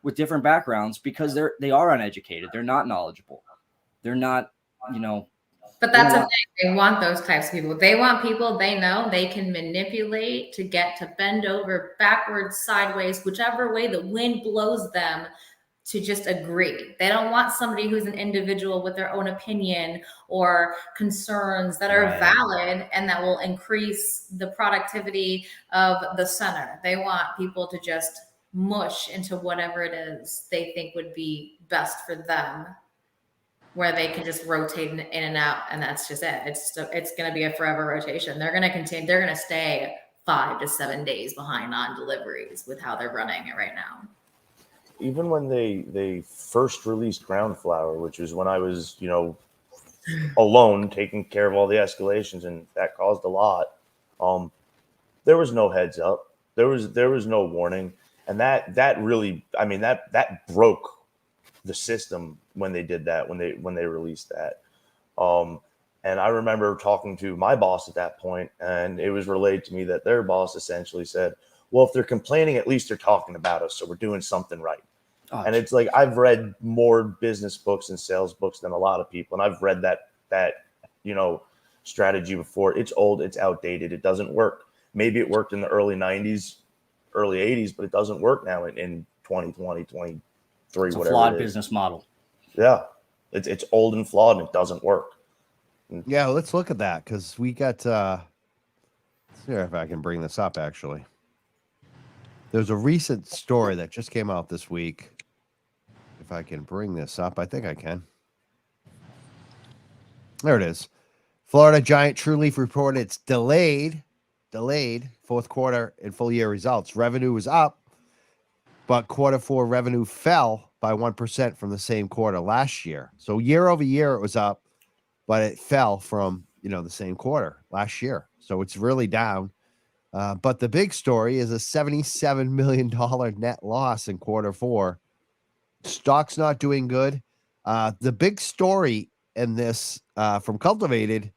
with different backgrounds, because they are uneducated. They're not knowledgeable. They're not, But that's the thing. They want those types of people. They want people they know they can manipulate to get to bend over backwards, sideways, whichever way the wind blows them, to just agree. They don't want somebody who's an individual with their own opinion or concerns that are valid and that will increase the productivity of the center. They want people to just mush into whatever it is they think would be best for them, where they can just rotate in and out, and that's just it. It's going to be a forever rotation. They're going to continue. They're going to stay 5 to 7 days behind on deliveries with how they're running it right now. Even when they first released Ground Flower, which was when I was, alone taking care of all the escalations, and that caused a lot. There was no heads up. There was no warning, and that really, that broke the system when they did that, when they released that. And I remember talking to my boss at that point, and it was relayed to me that their boss essentially said, well, if they're complaining, at least they're talking about us, so we're doing something right. And it's like, I've read more business books and sales books than a lot of people, and I've read that strategy before. It's old, it's outdated, it doesn't work. Maybe it worked in the early 90s, early 80s, but it doesn't work now in 2020, 23, it's a whatever flawed it is. business model. Yeah, it's old and flawed, and it doesn't work. Yeah, let's look at that, because we got let's see if I can bring this up. Actually, there's a recent story that just came out this week. If I can bring this up, I think I can. There it is. Florida giant Trulieve reported it's delayed fourth quarter and full year results. Revenue was up, but quarter four revenue fell by 1% from the same quarter last year. So year over year it was up, but it fell from the same quarter last year. So it's really down. But the big story is a $77 million net loss in quarter four. Stock's not doing good. The big story in this from Cultivated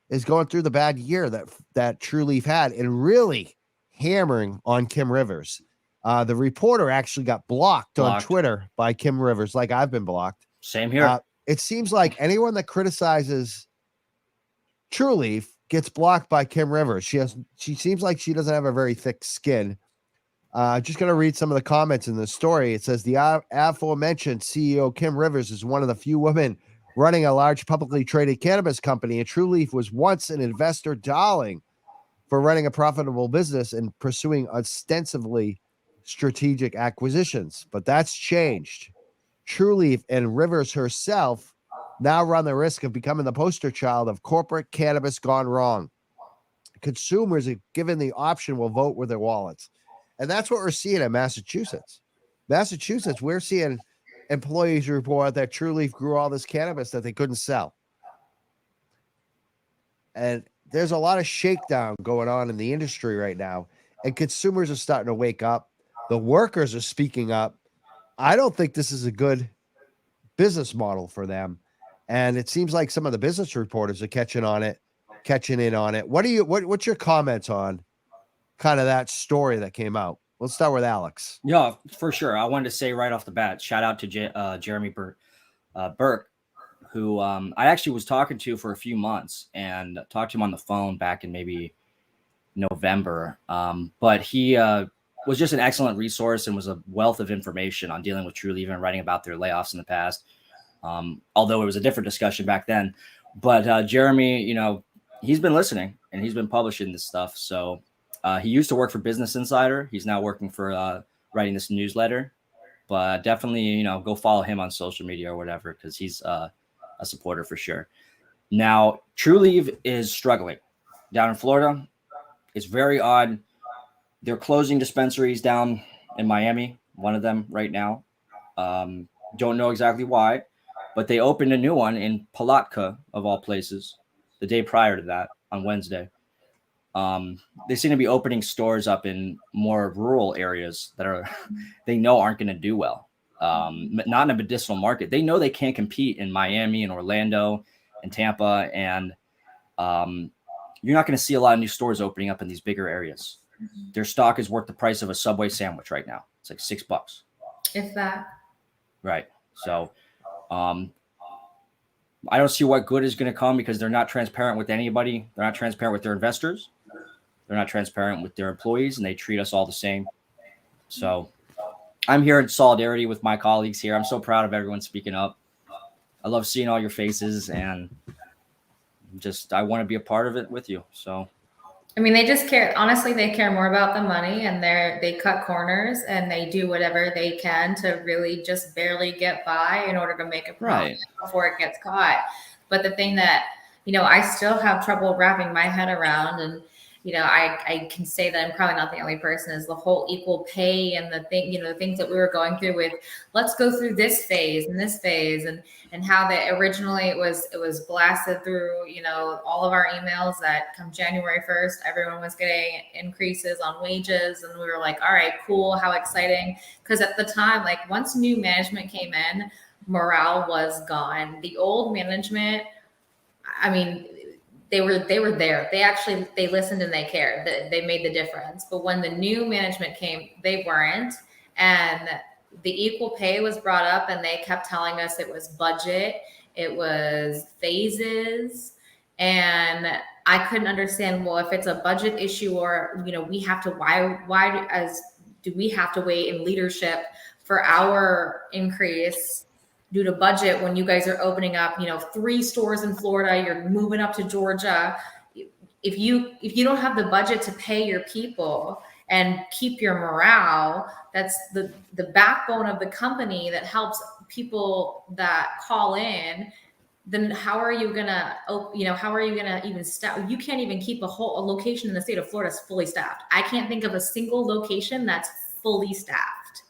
is going through the bad year that Trulieve had, and really hammering on Kim Rivers. The reporter actually got blocked on Twitter by Kim Rivers, like I've been blocked. Same here. It seems like anyone that criticizes Trulieve gets blocked by Kim Rivers. She seems like she doesn't have a very thick skin. Just going to read some of the comments in the story. It says the aforementioned CEO Kim Rivers is one of the few women running a large publicly traded cannabis company, and Trulieve was once an investor darling for running a profitable business and pursuing ostensibly strategic acquisitions. But that's changed. Trulieve and Rivers herself now run the risk of becoming the poster child of corporate cannabis gone wrong. Consumers, if given the option, will vote with their wallets. And that's what we're seeing in Massachusetts. We're seeing employees report that Trulieve grew all this cannabis that they couldn't sell. And there's a lot of shakedown going on in the industry right now. And consumers are starting to wake up. The workers are speaking up. I don't think this is a good business model for them. And it seems like some of the business reporters are catching in on it. What's your comments on kind of that story that came out? Let's start with Alex. Yeah, for sure. I wanted to say right off the bat, shout out to Jeremy Burke, who I actually was talking to for a few months and talked to him on the phone back in maybe November. But he was just an excellent resource and was a wealth of information on dealing with Trulieve and writing about their layoffs in the past. Although it was a different discussion back then. But Jeremy, he's been listening and he's been publishing this stuff. So he used to work for Business Insider. He's now working for writing this newsletter. But definitely, go follow him on social media or whatever, because he's a supporter for sure. Now, Trulieve is struggling down in Florida. It's very odd. They're closing dispensaries down in Miami, one of them right now. Don't know exactly why, but they opened a new one in Palatka, of all places, the day prior to that on Wednesday. They seem to be opening stores up in more rural areas that they know aren't going to do well. Not in a medicinal market. They know they can't compete in Miami and Orlando and Tampa, and you're not going to see a lot of new stores opening up in these bigger areas. Their stock is worth the price of a Subway sandwich right now. It's like $6. If that. Right. So I don't see what good is going to come, because they're not transparent with anybody. They're not transparent with their investors. They're not transparent with their employees, and they treat us all the same. So I'm here in solidarity with my colleagues here. I'm so proud of everyone speaking up. I love seeing all your faces, and I want to be a part of it with you. So, I mean, they just care. Honestly, they care more about the money, and they cut corners, and they do whatever they can to really just barely get by in order to make a profit before it gets caught. But the thing that, I still have trouble wrapping my head around, and, I can say that I'm probably not the only person, is the whole equal pay and the things that we were going through with, let's go through this phase and this phase, and how that originally it was blasted through, all of our emails that come January 1st, everyone was getting increases on wages. And we were like, all right, cool. How exciting. Because at the time, like, once new management came in, morale was gone. The old management, I mean, they were there. They listened and they cared. They made the difference. But when the new management came, they weren't. And the equal pay was brought up, and they kept telling us it was budget, it was phases. And I couldn't understand, well, if it's a budget issue, or, we have to, why do we have to wait in leadership for our increase due to budget when you guys are opening up, 3 stores in Florida, you're moving up to Georgia. If you don't have the budget to pay your people and keep your morale, that's the backbone of the company that helps people that call in, then how are you gonna even staff? You can't even keep a location in the state of Florida fully staffed. I can't think of a single location that's fully staffed,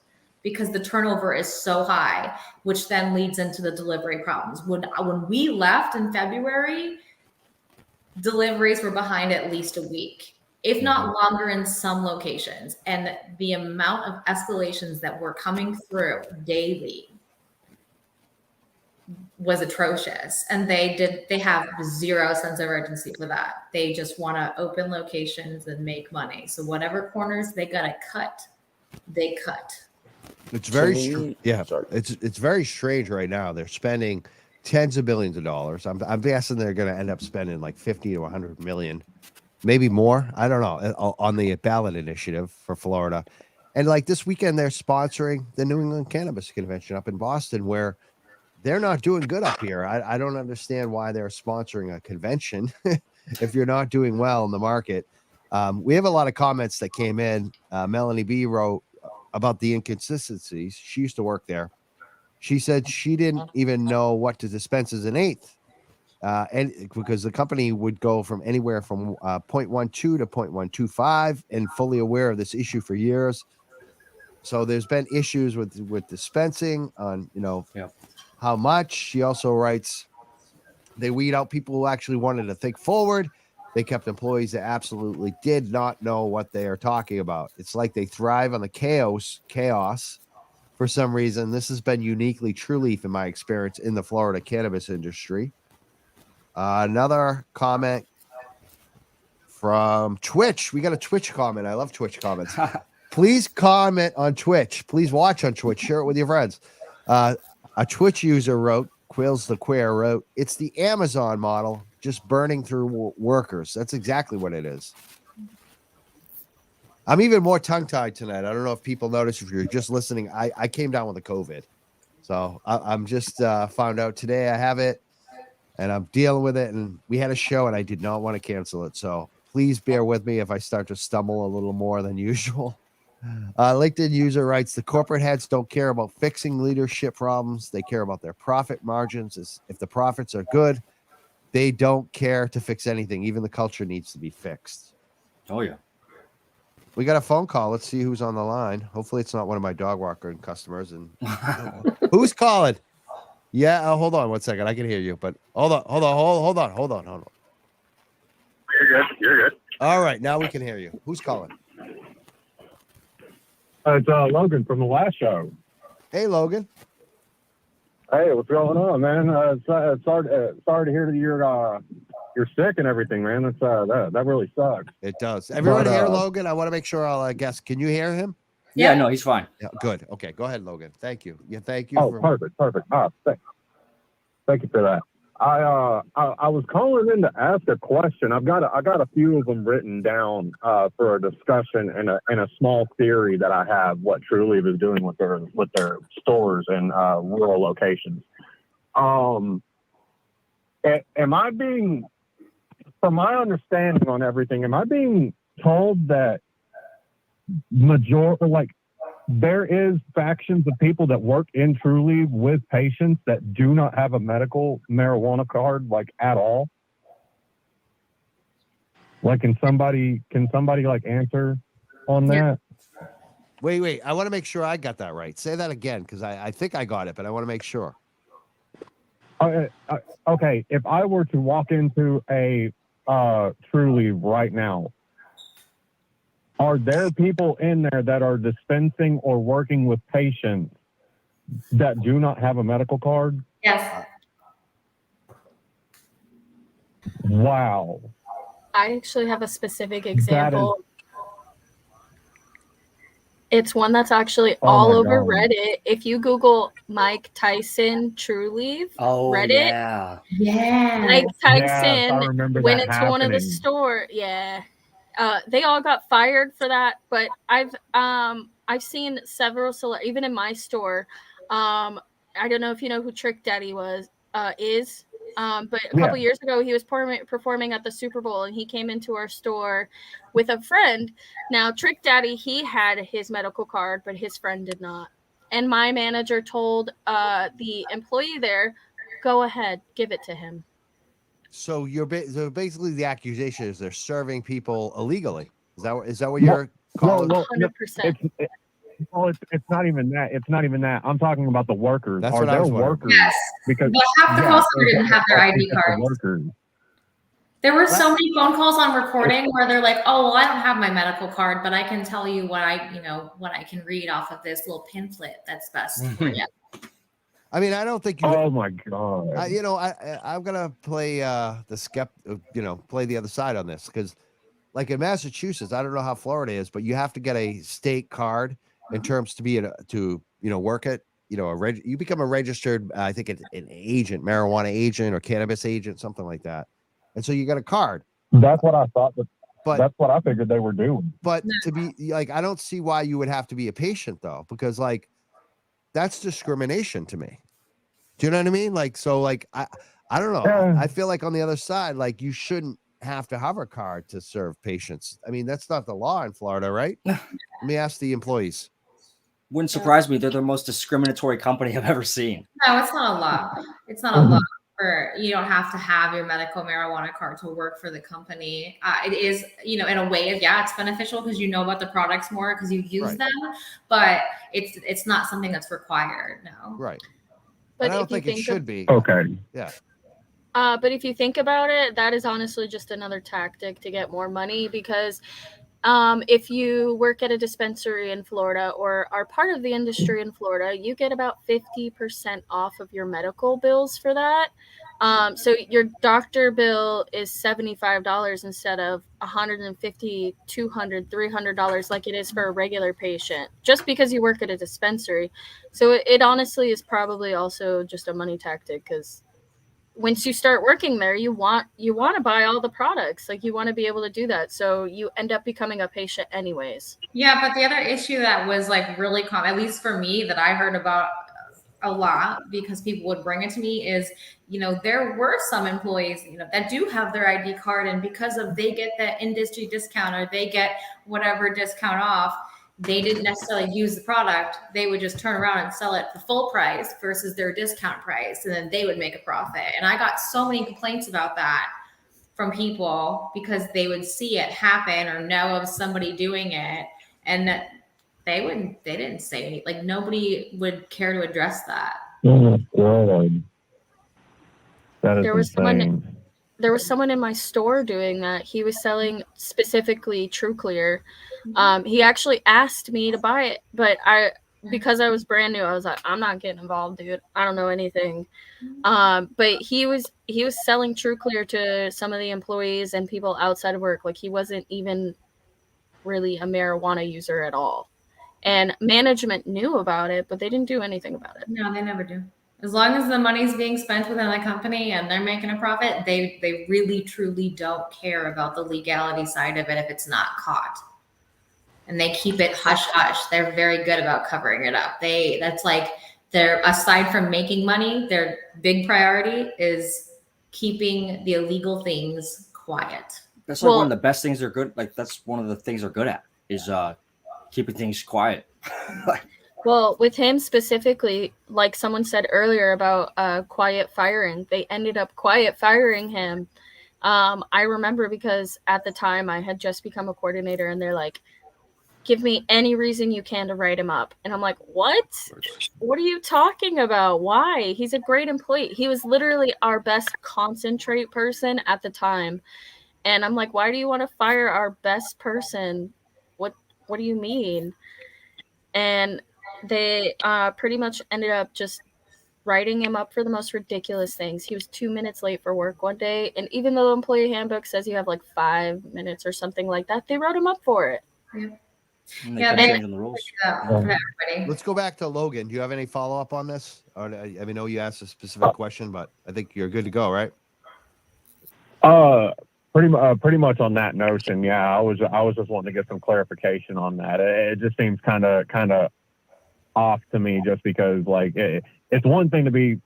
because the turnover is so high, which then leads into the delivery problems. When we left in February, deliveries were behind at least a week, if not longer in some locations. And the amount of escalations that were coming through daily was atrocious. And they have zero sense of urgency for that. They just want to open locations and make money. So whatever corners they got to cut, they cut. It's very it's very strange right now. They're spending tens of billions of dollars. I'm guessing they're going to end up spending like 50 to 100 million, maybe more. I don't know, on the ballot initiative for Florida. And like this weekend, they're sponsoring the New England Cannabis Convention up in Boston, where they're not doing good up here. I don't understand why they're sponsoring a convention if you're not doing well in the market. We have a lot of comments that came in. Melanie B wrote about the inconsistencies. She used to work there. She said she didn't even know what to dispense as an eighth, and because the company would go from anywhere from 0.12 to 0.125, and fully aware of this issue for years. So there's been issues with dispensing on, how much. She also writes, they weed out people who actually wanted to think forward. They kept employees that absolutely did not know what they are talking about. It's like they thrive on the chaos for some reason. This has been uniquely Trulieve in my experience in the Florida cannabis industry. Another comment from Twitch. We got a Twitch comment. I love Twitch comments. Please comment on Twitch. Please watch on Twitch. Share it with your friends. A Twitch user wrote, Quills the Queer wrote, it's the Amazon model, just burning through workers. That's exactly what it is. I'm even more tongue-tied tonight. I don't know if people notice if you're just listening. I came down with a COVID. So I'm just found out today I have it, and I'm dealing with it. And we had a show, and I did not want to cancel it. So please bear with me if I start to stumble a little more than usual. LinkedIn user writes, the corporate heads don't care about fixing leadership problems. They care about their profit margins. If the profits are good, they don't care to fix anything. Even the culture needs to be fixed. Oh, yeah. We got a phone call. Let's see who's on the line. Hopefully it's not one of my dog walker customers. And who's calling? Yeah, hold on 1 second. I can hear you, but hold on. You're good. All right, now we can hear you. Who's calling? It's Logan from the last show. Hey, Logan. Hey, what's going on, man? Sorry to hear that you're sick and everything, man. That's that really sucks. It does. Everyone But, hear Logan? I want to make sure I'll guess. Can you hear him? Yeah, no, he's fine. Yeah, good. Okay, go ahead, Logan. Thank you. Yeah, thank you. Oh, perfect. Thank you for that. I was calling in to ask a question. I got a few of them written down for a discussion and a small theory that I have what Trulieve is doing with their stores and rural locations. Am I being, from my understanding on everything, am I being told that there is factions of people that work in Trulieve with patients that do not have a medical marijuana card, like, at all? Like, can somebody like answer on that? Wait. I want to make sure I got that right. Say that again, because I think I got it, but I want to make sure. Okay, if I were to walk into a Trulieve right now, are there people in there that are dispensing or working with patients that do not have a medical card? Yes. Wow. I actually have a specific example. It's one that's actually all over Reddit. If you Google Mike Tyson Trulieve, Reddit, Mike Tyson went into one of the store. Yeah. They all got fired for that, but I've seen several even in my store. I don't know if you know who Trick Daddy is. But a couple years ago, he was performing at the Super Bowl, and he came into our store with a friend. Now, Trick Daddy, he had his medical card, but his friend did not. And my manager told the employee there, go ahead, give it to him. So so basically the accusation is they're serving people illegally. Is that what you're calling? 100%. It's not even that. It's not even that. I'm talking about the workers. That's what I was wondering. Workers? Yes. Because half the call center didn't have their ID cards. Workers. There were so many phone calls on recording where they're like, "Oh, well, I don't have my medical card, but I can tell you what I can read off of this little pamphlet that's best for you." I mean, I don't think you. Oh my god! I'm gonna play play the other side on this, because, like in Massachusetts, I don't know how Florida is, but you have to get a state card in terms to be work at you become a registered I think an agent, marijuana agent or cannabis agent, something like that, and so you get a card. That's what I thought, but that's what I figured they were doing. But to be like, I don't see why you would have to be a patient though, because like, that's discrimination to me. Do you know what I mean? Like, so like, I don't know. I feel like on the other side, like, you shouldn't have to have a card to serve patients. I mean, that's not the law in Florida, right? Let me ask the employees. Wouldn't surprise me. They're the most discriminatory company I've ever seen. No, it's not a law. It's not a law. You don't have to have your medical marijuana card to work for the company. It is, in a way, it's beneficial because you know about the products more because you use them, but it's not something that's required. No. Right. But I don't think it should be. Okay. Yeah. But if you think about it, that is honestly just another tactic to get more money, because If you work at a dispensary in Florida or are part of the industry in Florida, you get about 50% off of your medical bills for that. So your doctor bill is $75 instead of $150, $200, $300 like it is for a regular patient, just because you work at a dispensary. So it honestly is probably also just a money tactic, because once you start working there, you want to buy all the products. Like, you want to be able to do that. So you end up becoming a patient anyways. Yeah, but the other issue that was like really common, at least for me, that I heard about a lot because people would bring it to me is, there were some employees, that do have their ID card, and because of they get the industry discount or they get whatever discount off, they didn't necessarily use the product. They would just turn around and sell it for full price versus their discount price, and then they would make a profit. And I got so many complaints about that from people because they would see it happen or know of somebody doing it, and that they didn't say anything. Like, nobody would care to address that. Oh, God. That is There was insane. There was someone in my store doing that. He was selling specifically TruClear. He actually asked me to buy it, but because I was brand new, I was like, I'm not getting involved, dude. I don't know anything. But he was selling TruClear to some of the employees and people outside of work. Like, he wasn't even really a marijuana user at all. And management knew about it, but they didn't do anything about it. No, they never do. As long as the money's being spent within the company and they're making a profit, they really truly don't care about the legality side of it if it's not caught. And they keep it hush hush. They're very good about covering it up. That's like their, aside from making money, their big priority is keeping the illegal things quiet. That's like one of the best things they're good. Like, that's one of the things they're good at is keeping things quiet. Well, with him specifically, like someone said earlier about quiet firing, they ended up quiet firing him. I remember because at the time I had just become a coordinator, and they're like, give me any reason you can to write him up. And I'm like, what? What are you talking about? Why? He's a great employee. He was literally our best concentrate person at the time. And I'm like, why do you want to fire our best person? What do you mean? And they pretty much ended up just writing him up for the most ridiculous things. He was 2 minutes late for work one day, and even though the employee handbook says you have like 5 minutes or something like that, they wrote him up for it. Yeah, they changing the rules. for everybody. Let's go back to Logan. Do you have any follow up on this? Or, I know you asked a specific question, but I think you're good to go, right? Pretty much on that notion. Yeah, I was just wanting to get some clarification on that. It just seems kind of off to me, just because like it's one thing to be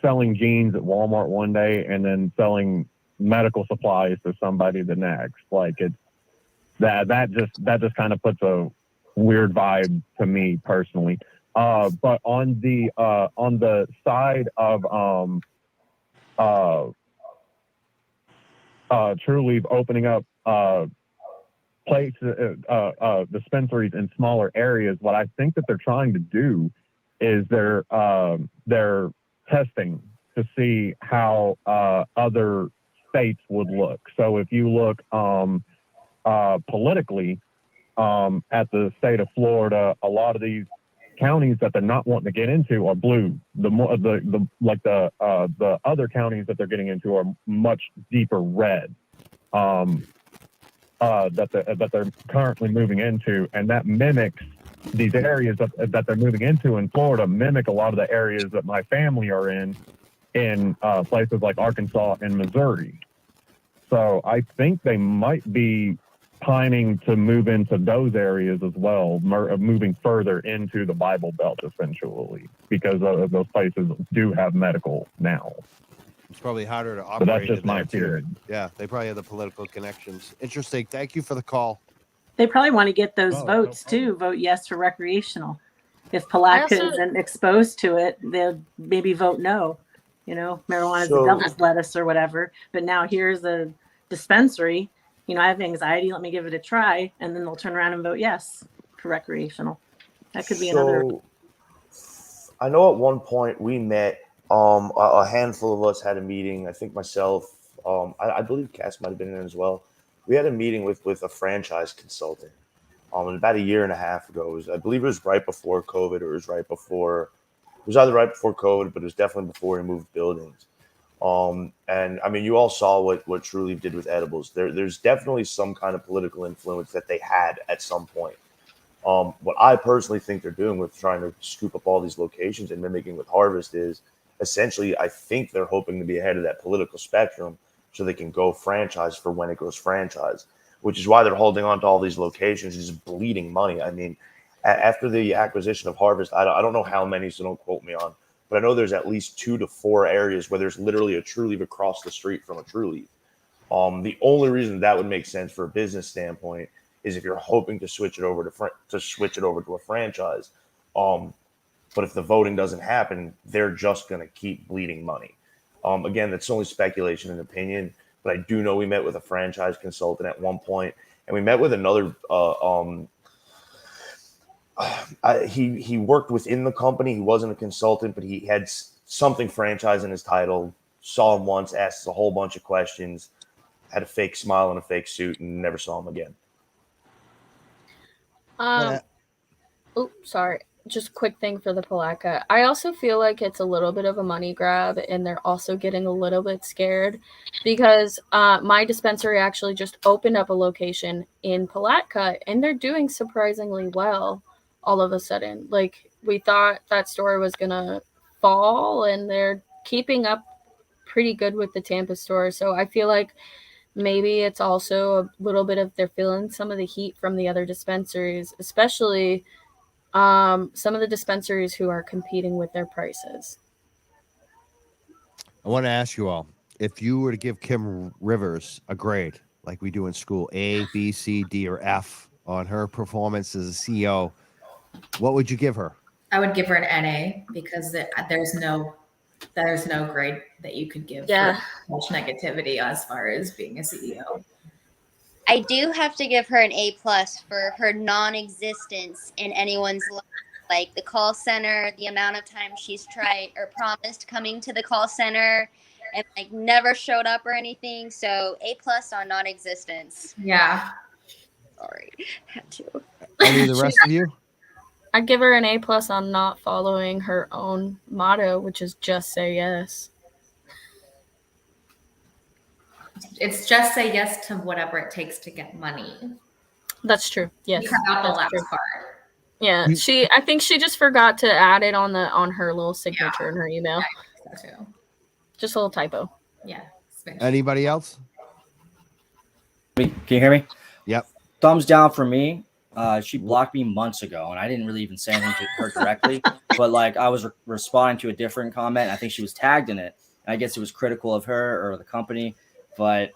selling jeans at Walmart one day and then selling medical supplies to somebody the next. Like, it's that just kind of puts a weird vibe to me personally. But on the side of Trulieve opening up dispensaries in smaller areas, what I think that they're trying to do is they're testing to see how other states would look. So if you look politically at the state of Florida, a lot of these counties that they're not wanting to get into are blue. The other counties that they're getting into are much deeper red. That they're currently moving into, and that mimics these areas that they're moving into in Florida, mimic a lot of the areas that my family are in places like Arkansas and Missouri. So I think they might be planning to move into those areas as well, moving further into the Bible Belt, essentially, because those places do have medical now. It's probably harder to operate. But that's just my theory. Yeah, they probably have the political connections. Interesting. Thank you for the call. They probably want to get those votes too. Vote yes for recreational. If Palatka isn't exposed to it, they'll maybe vote no. Marijuana is the devil's lettuce or whatever. But now here's a dispensary. I have anxiety. Let me give it a try, and then they'll turn around and vote yes for recreational. That could be another. I know at one point we met. A handful of us had a meeting. I think myself, I believe Cass might have been in as well, we had a meeting with a franchise consultant about a year and a half ago. I believe it was right before COVID, or it was either right before COVID, but it was definitely before we moved buildings. And I mean, you all saw what Trulieve did with edibles. There's definitely some kind of political influence that they had at some point. What I personally think they're doing with trying to scoop up all these locations and mimicking with Harvest is essentially, I think they're hoping to be ahead of that political spectrum so they can go franchise for when it goes franchise, which is why they're holding on to all these locations, just bleeding money. I mean, after the acquisition of Harvest, I don't know how many, so don't quote me on, but I know there's at least 2 to 4 areas where there's literally a Trulieve across the street from a Trulieve. The only reason that would make sense for a business standpoint is if you're hoping to switch it over to a franchise. But if the voting doesn't happen, they're just going to keep bleeding money. Again, that's only speculation and opinion, but I do know we met with a franchise consultant at one point, and we met with another. He worked within the company. He wasn't a consultant, but he had something franchise in his title. Saw him once, asked us a whole bunch of questions, had a fake smile and a fake suit, and never saw him again. Oh, sorry. Just a quick thing for the Palatka. I also feel like it's a little bit of a money grab, and they're also getting a little bit scared because my dispensary actually just opened up a location in Palatka, and they're doing surprisingly well all of a sudden. Like, we thought that store was going to fall, and they're keeping up pretty good with the Tampa store. So I feel like maybe it's also a little bit of they're feeling some of the heat from the other dispensaries, especially some of the dispensaries who are competing with their prices. I want to ask you all, if you were to give Kim Rivers a grade like we do in school, A, B, C, D, or F on her performance as a CEO, what would you give her? I would give her an NA because there's no grade that you could give Yeah. for much negativity as far as being a CEO. I do have to give her an A+ for her non-existence in anyone's life. Like the call center, the amount of time she's tried or promised coming to the call center and like never showed up or anything. So A+ on non-existence. Yeah. Sorry, had to. Any of the rest of you? I'd give her an A+ on not following her own motto, which is just say yes. It's just say yes to whatever it takes to get money. That's true. Yes. You cut out the that's last true. part. Yeah, I think she just forgot to add it on her little signature in her email. Yeah, so too. Just a little typo. Yeah. Anybody else? Can you hear me? Yep. Thumbs down for me. She blocked me months ago, and I didn't really even say anything to her directly. But like, I was responding to a different comment. I think she was tagged in it. And I guess it was critical of her or the company. But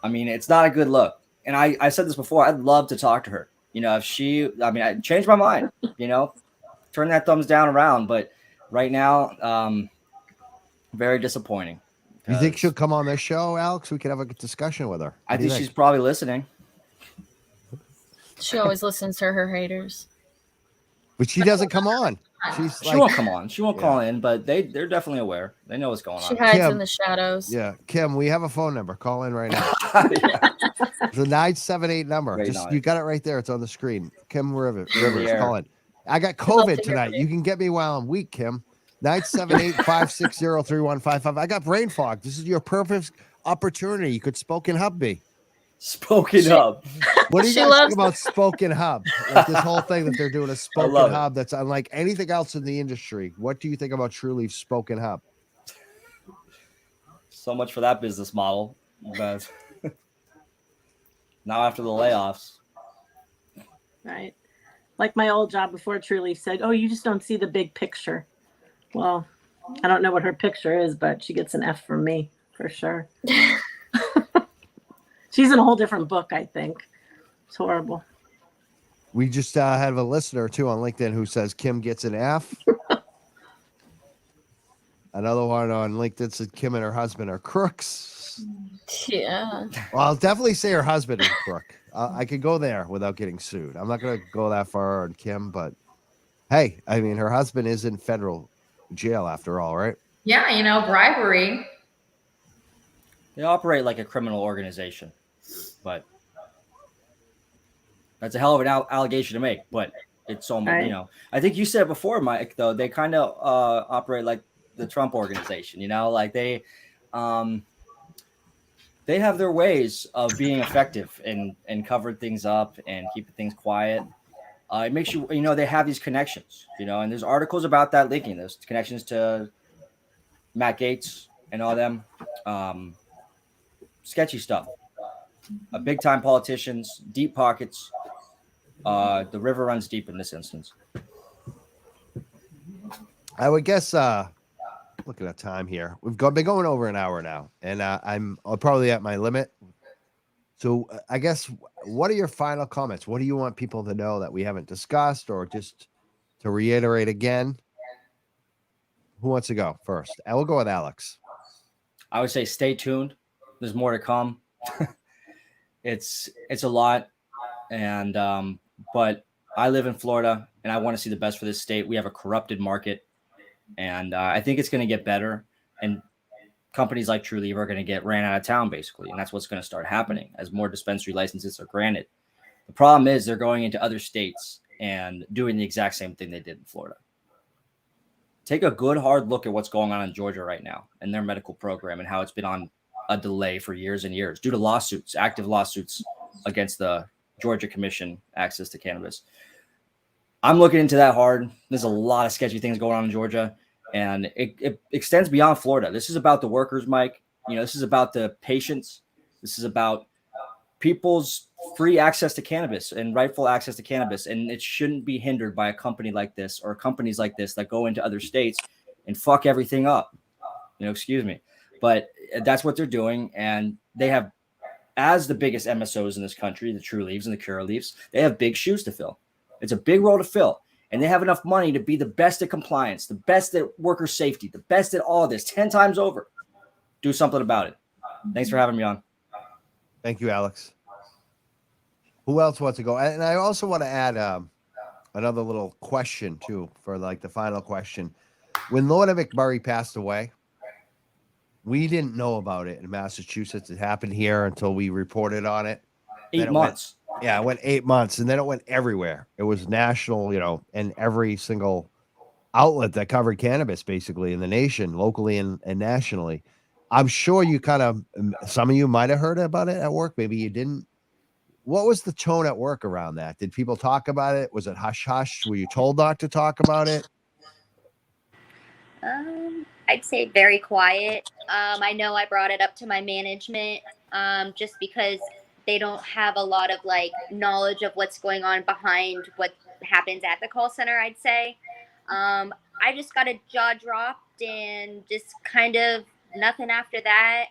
I mean, it's not a good look. And I said this before. I'd love to talk to her. You know, I changed my mind. You know, turn that thumbs down around. But right now, very disappointing. You think she'll come on this show, Alex? We could have a good discussion with her. I think she's probably listening. She always listens to her haters. But she doesn't come on. She won't come on. She won't call in, but they're definitely aware. They know what's going on. She hides in the shadows. Yeah. Kim, we have a phone number. Call in right now. It's a 978 number. You got it right there. It's on the screen. Kim Rivers, call in. I got COVID tonight. You can get me while I'm weak, Kim. 978-560-3155. I got brain fog. This is your perfect opportunity. You could Spoken Hub me. Spoken Hub. What do you guys think about Spoken Hub? Like this whole thing that they're doing a Spoken Hub that's unlike anything else in the industry. What do you think about Trulieve Spoken Hub? So much for that business model. But now after the layoffs. Right. Like my old job before Trulieve said, oh, you just don't see the big picture. Well, I don't know what her picture is, but she gets an F from me for sure. She's in a whole different book, I think. It's horrible. We just have a listener, too, on LinkedIn who says Kim gets an F. Another one on LinkedIn said Kim and her husband are crooks. Yeah. Well, I'll definitely say her husband is a crook. I could go there without getting sued. I'm not going to go that far on Kim, but hey, I mean, her husband is in federal jail after all, right? Yeah, bribery. They operate like a criminal organization, but That's a hell of an allegation to make, but it's almost, Right. you know, I think you said before, Mike, though, they kind of operate like the Trump organization, you know, like they have their ways of being effective and covering things up and keeping things quiet. It makes you, you know, they have these connections, you know, and there's articles about that linking those connections to Matt Gaetz and all them. Sketchy stuff. Big time politicians, deep pockets. The river runs deep in this instance. I would guess, looking at time here, we've been going over an hour now, and I'm probably at my limit. So I guess, what are your final comments? What do you want people to know that we haven't discussed, or just to reiterate again? Who wants to go first? I will go with Alex. I would say stay tuned. There's more to come. It's a lot, and but I live in Florida, and I want to see the best for this state. We have a corrupted market, and I think it's going to get better. And companies like Trulieve are going to get ran out of town, basically, and that's what's going to start happening as more dispensary licenses are granted. The problem is they're going into other states and doing the exact same thing they did in Florida. Take a good hard look at what's going on in Georgia right now and their medical program and how it's been on a delay for years and years due to lawsuits, active lawsuits against the Georgia Commission access to cannabis. I'm looking into that hard. There's a lot of sketchy things going on in Georgia, and it extends beyond Florida. This is about the workers, Mike. You know, this is about the patients. This is about people's free access to cannabis and rightful access to cannabis. And it shouldn't be hindered by a company like this or companies like this that go into other states and fuck everything up. You know, excuse me. But that's what they're doing. And they have, as the biggest MSOs in this country, the Trulieves and the Curaleaves, they have big shoes to fill. It's a big role to fill. And they have enough money to be the best at compliance, the best at worker safety, the best at all this 10 times over. Do something about it. Thanks for having me on. Thank you, Alex. Who else wants to go? And I also want to add another little question too, for like the final question. When Lorna McMurray passed away, we didn't know about it in Massachusetts. It happened here until we reported on it. 8 months. It went 8 months, and then it went everywhere. It was national, you know, and every single outlet that covered cannabis basically in the nation, locally and nationally. I'm sure you kind of, some of you might have heard about it at work. Maybe you didn't. What was the tone at work around that? Did people talk about it? Was it hush hush? Were you told not to talk about it? I'd say very quiet. I know I brought it up to my management just because they don't have a lot of like knowledge of what's going on behind what happens at the call center, I'd say. I just got a jaw dropped and just kind of nothing after that.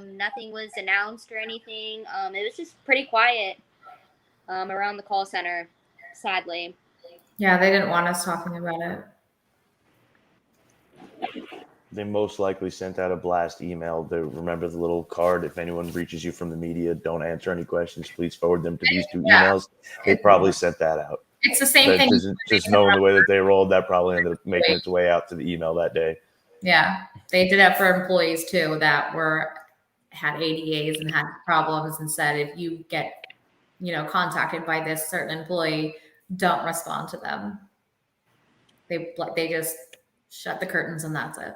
Nothing was announced or anything. It was just pretty quiet around the call center, sadly. Yeah, they didn't want us talking about it. They most likely sent out a blast email. They remember the little card. If anyone reaches you from the media, don't answer any questions. Please forward them to these two emails. They probably sent that out. It's the same thing. Just knowing the way that they rolled, that probably ended up making its way out to the email that day. Yeah, they did that for employees too that had ADAs and had problems, and said if you get, contacted by this certain employee, don't respond to them. They just shut the curtains and that's it.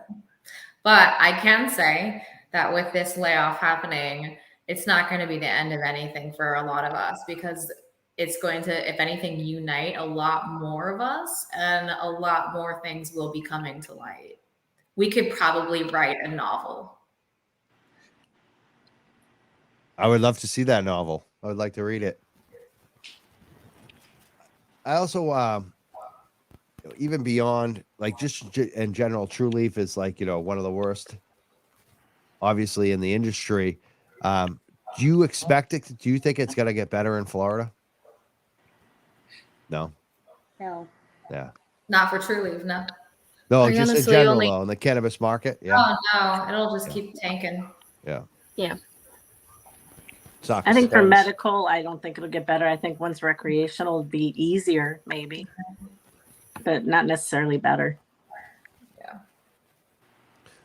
But I can say that with this layoff happening, it's not going to be the end of anything for a lot of us, because it's going to, if anything, unite a lot more of us, and a lot more things will be coming to light. We could probably write a novel. I would love to see that novel. I would like to read it. I also, even beyond, like, just in general, Trulieve is like, one of the worst, obviously, in the industry. Do you expect it? Do you think it's going to get better in Florida? No. Yeah. Not for Trulieve, no. No, just in general, though, in the cannabis market. Yeah. Oh, no. It'll just keep tanking. Yeah. Yeah. Sucks. I think for medical, I don't think it'll get better. I think once recreational will be easier, maybe, but not necessarily better.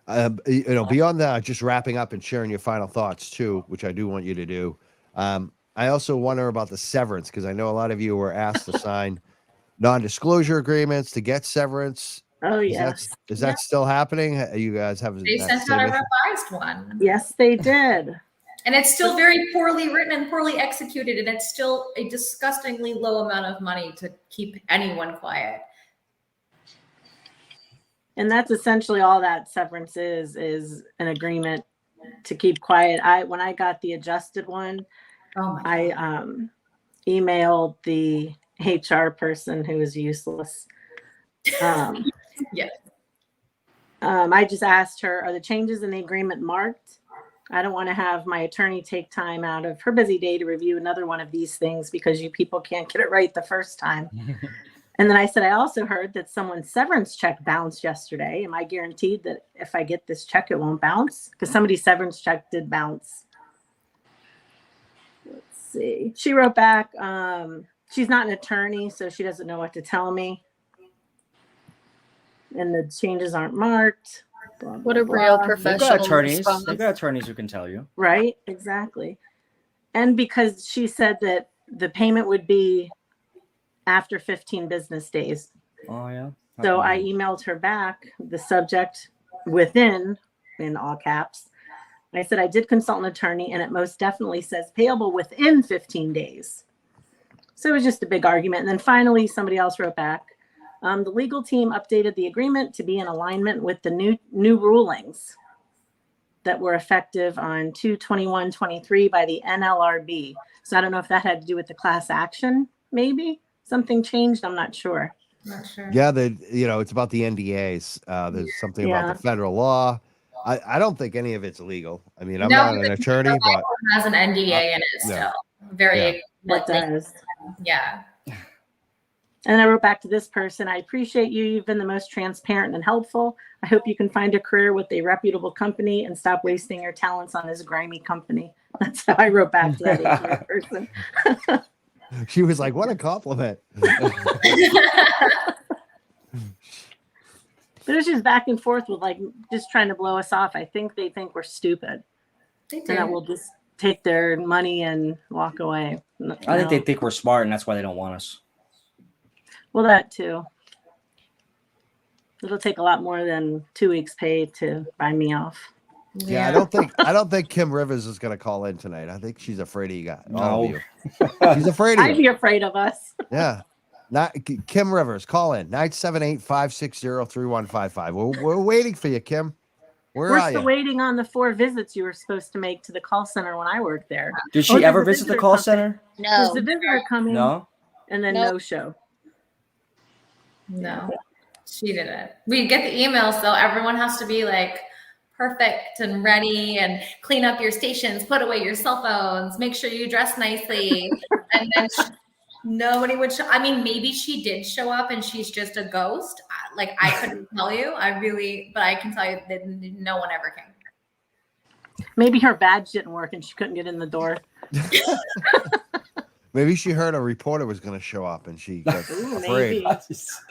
Yeah. Beyond that, just wrapping up and sharing your final thoughts too, which I do want you to do. I I also wonder about the severance because I know a lot of you were asked to sign non-disclosure agreements to get severance. Oh, Is yes. that still happening? You guys have They that sent out same a issue? revised one. Yes, they did. And it's still very poorly written and poorly executed, and it's still a disgustingly low amount of money to keep anyone quiet. And that's essentially all that severance is an agreement to keep quiet. When I got the adjusted one, Oh my I God. emailed the HR person who was useless. Yeah. I just asked her, are the changes in the agreement marked? I don't want to have my attorney take time out of her busy day to review another one of these things because you people can't get it right the first time. And then I said, I also heard that someone's severance check bounced yesterday. Am I guaranteed that if I get this check, it won't bounce? Because somebody's severance check did bounce. Let's see. She wrote back, she's not an attorney, so she doesn't know what to tell me. And the changes aren't marked. Blah, What a blah, real blah. They've got professional attorneys. response. They've got attorneys who can tell you. Right, exactly. And because she said that the payment would be after 15 business days. Oh yeah. So I emailed her back the subject within, in all caps. I said, I did consult an attorney and it most definitely says payable within 15 days. So it was just a big argument. And then finally, somebody else wrote back. The legal team updated the agreement to be in alignment with the new rulings that were effective on 2/21/23 by the NLRB. So I don't know if that had to do with the class action, maybe something changed. I'm not sure. Not sure. Yeah, it's about the NDAs. There's something about the federal law. I don't think any of it's illegal. I mean, I'm not an attorney, but has an NDA in it still. Very It does. Yeah. And I wrote back to this person, I appreciate you. You've been the most transparent and helpful. I hope you can find a career with a reputable company and stop wasting your talents on this grimy company. That's how I wrote back to that HR person. She was like, what a compliment. But it was just back and forth with like just trying to blow us off. I think they think we're stupid. They And that we'll just take their money and walk away. I think they think we're smart, and that's why they don't want us. Well, that too. It'll take a lot more than 2 weeks' pay to buy me off. Yeah, I don't think Kim Rivers is going to call in tonight. I think she's afraid of you guys. All of you. She's afraid of you. I'd be afraid of us. Yeah. Not Kim Rivers, call in 978-560-3155. We're waiting for you, Kim. We're are still you? waiting on the 4 visits you were supposed to make to the call center when I worked there. Did she ever visit the call coming. center? There's No. the visitor coming. No. And then Nope. no show. No, she didn't. We get the emails though. Everyone has to be like perfect and ready and clean up your stations, put away your cell phones, make sure you dress nicely. And then nobody would show. I mean, maybe she did show up and she's just a ghost. Like I couldn't tell you. But I can tell you that no one ever came. Maybe her badge didn't work and she couldn't get in the door. Maybe she heard a reporter was going to show up and she got afraid. Maybe.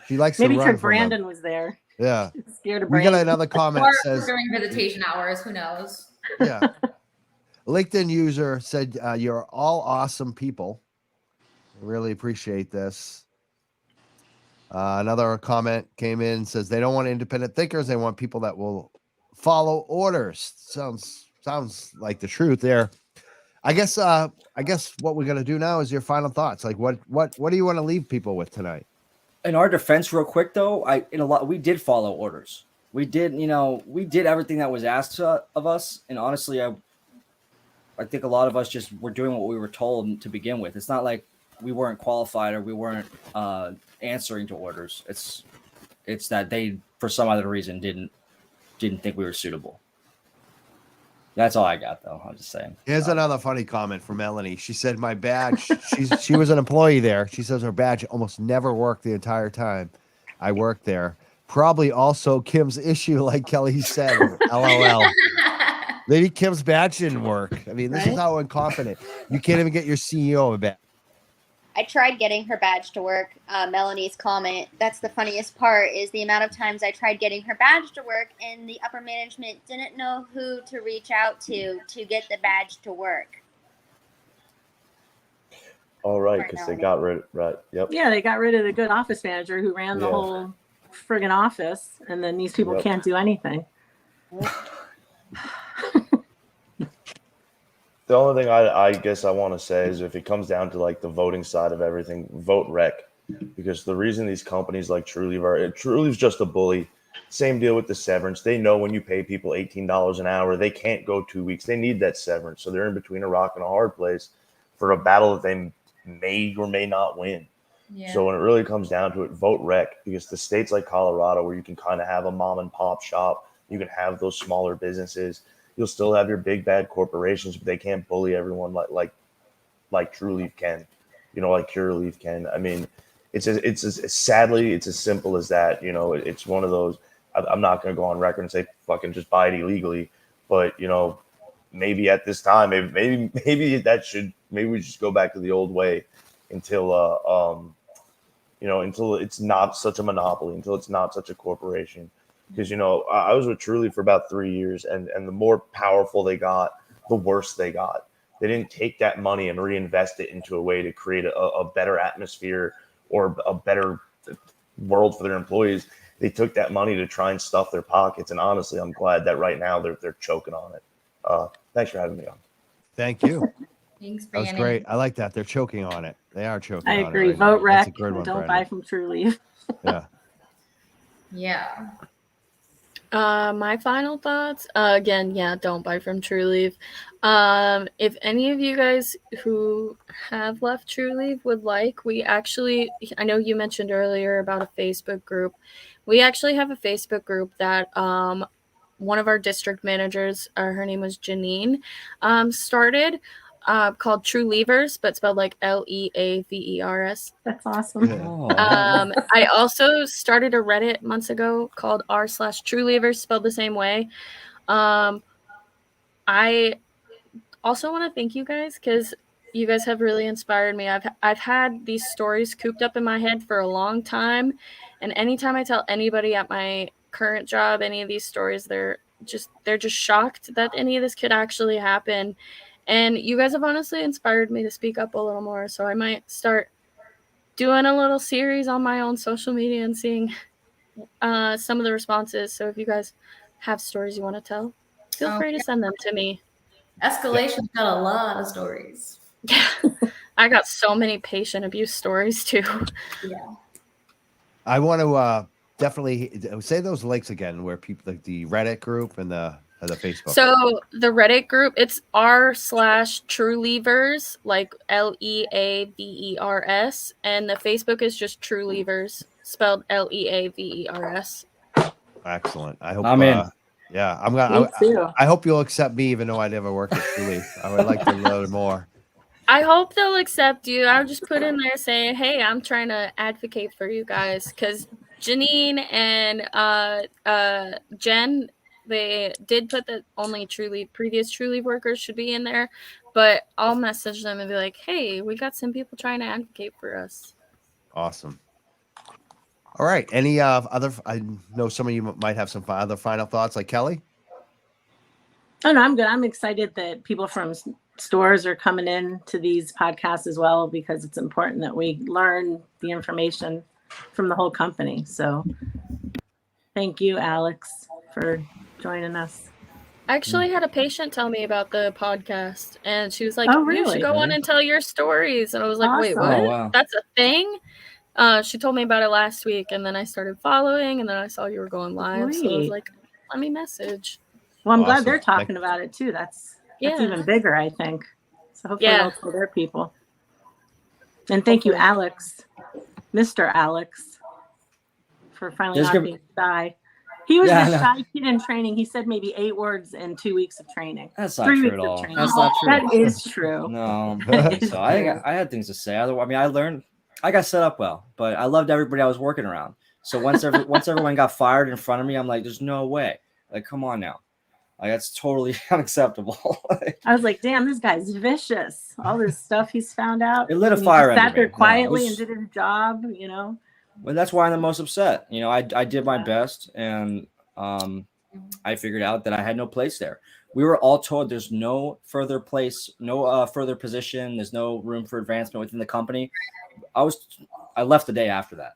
She likes Maybe to run Trick from them. Brandon was there. Yeah. She's scared of We Brandon. got another comment Or says, during visitation hours, who knows? yeah. LinkedIn user said, you're all awesome people. I really appreciate this. Another comment came in, says they don't want independent thinkers. They want people that will follow orders. Sounds like the truth there. I guess what we're gonna do now is your final thoughts. Like what do you want to leave people with tonight? In our defense, real quick though, we did follow orders. We did everything that was asked of us. And honestly, I think a lot of us just were doing what we were told to begin with. It's not like we weren't qualified or we weren't answering to orders. It's that they, for some other reason, didn't think we were suitable. That's all I got, though. I'm just saying. Here's another funny comment from Melanie. She said, my badge, she was an employee there. She says her badge almost never worked the entire time I worked there. Probably also Kim's issue, like Kelly said. LOL. Maybe Kim's badge didn't work. I mean, this is how incompetent. You can't even get your CEO a badge. I tried getting her badge to work. Melanie's comment. That's the funniest part is the amount of times I tried getting her badge to work and the upper management didn't know who to reach out to get the badge to work. Oh, right, Right because now, they anyway. got rid. Right. Yep. Yeah, they got rid of the good office manager who ran the Yeah. whole friggin' office, and then these people Yep. can't do anything. The only thing I guess I want to say is if it comes down to like the voting side of everything, vote rec. Because the reason these companies like Trulieve's just a bully. Same deal with the severance. They know when you pay people $18 an hour, they can't go 2 weeks. They need that severance. So they're in between a rock and a hard place for a battle that they may or may not win. Yeah. So when it really comes down to it, vote rec, because the states like Colorado, where you can kind of have a mom and pop shop, you can have those smaller businesses. You'll still have your big bad corporations, but they can't bully everyone like Trulieve can, like Curaleaf can. I mean, sadly it's as simple as that. It's one of those. I'm not going to go on record and say fucking just buy it illegally, but maybe at this time, maybe we just go back to the old way until until it's not such a monopoly, until it's not such a corporation. Because I was with Trulieve for about 3 years, and the more powerful they got, the worse they got. They didn't take that money and reinvest it into a way to create a better atmosphere or a better world for their employees. They took that money to try and stuff their pockets. And honestly, I'm glad that right now they're choking on it. Thanks for having me on. Thank you. Thanks, That was Brandon. great. I like that. They're choking on it. They are choking I on agree. it. Right Vote now. That's a rec. good one, Don't Brandon. buy from Trulieve. Yeah. Yeah. My final thoughts, again, yeah, don't buy from Trulieve. If any of you guys who have left Trulieve would like, I know you mentioned earlier about a Facebook group. We actually have a Facebook group that one of our district managers, her name was Janine, started, called Trulievers, but spelled like Leavers. That's awesome. Yeah. I also started a Reddit months ago called r/Trulievers, spelled the same way. I also want to thank you guys because you guys have really inspired me. I've had these stories cooped up in my head for a long time, and anytime I tell anybody at my current job any of these stories, they're just shocked that any of this could actually happen. And you guys have honestly inspired me to speak up a little more, so I might start doing a little series on my own social media and seeing some of the responses. So if you guys have stories you want to tell, feel free to send them to me. Escalation's got a lot of stories. Yeah, I got so many patient abuse stories too. Yeah. I want to definitely say those links again, where people like the Reddit group and the Facebook. So the Reddit group, it's r/Trulievers, like Leavers, and the Facebook is just Trulievers, spelled Leavers. Excellent. I hope. I'm in. Yeah, I'm gonna. Me too. I hope you'll accept me, even though I never worked at Trulieve. I would like to learn more. I hope they'll accept you. I'll just put in there saying, hey, I'm trying to advocate for you guys, because Janine and Jen, they did put that only previous Trulieve workers should be in there, but I'll message them and be like, hey, we got some people trying to advocate for us. Awesome. All right. Any other? I know some of you might have some other final thoughts, like Kelly. Oh no, I'm good. I'm excited that people from stores are coming in to these podcasts as well, because it's important that we learn the information from the whole company. So thank you, Alex, for joining us. I actually had a patient tell me about the podcast, and she was like, Oh, you should really? go on and tell your stories. And I was like, wait, Awesome. what? Oh, wow. That's a thing? She told me about it last week, and then I started following, and then I saw you were going live. So I was Great. like, let me message. Well, I'm glad Awesome. they're talking about it too. That's Yeah. even bigger, I think. So hopefully Yeah. they'll tell their people. And thank you, Alex, Mr. Alex, for finally There's not gonna- being shy. He was Yeah, I the know. shy kid in training. He said maybe 8 words in 2 weeks of training. That's not 3 true weeks at of all. training. That's not true. That is true. No. That is So true. I had things to say. I mean, I learned. I got set up well, but I loved everybody I was working around. So once everyone got fired in front of me, I'm like, there's no way. Like, come on now. Like, that's totally unacceptable. I was like, damn, this guy's vicious. All this stuff he's found out. It lit a And he fire just under sat there me. No, it quietly was- and did his job, you know. Well, that's why I'm the most upset. I did my best, and I I figured out that I had no place there. We were all told there's no further place, no further position. There's no room for advancement within the company. I left the day after that.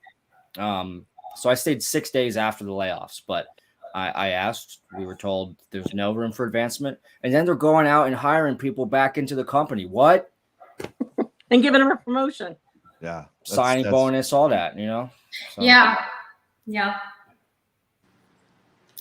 So I stayed 6 days after the layoffs, but I asked, we were told there's no room for advancement. And then they're going out and hiring people back into the company. What? And giving them a promotion. Yeah. Signing bonus, all that, you know? So. Yeah.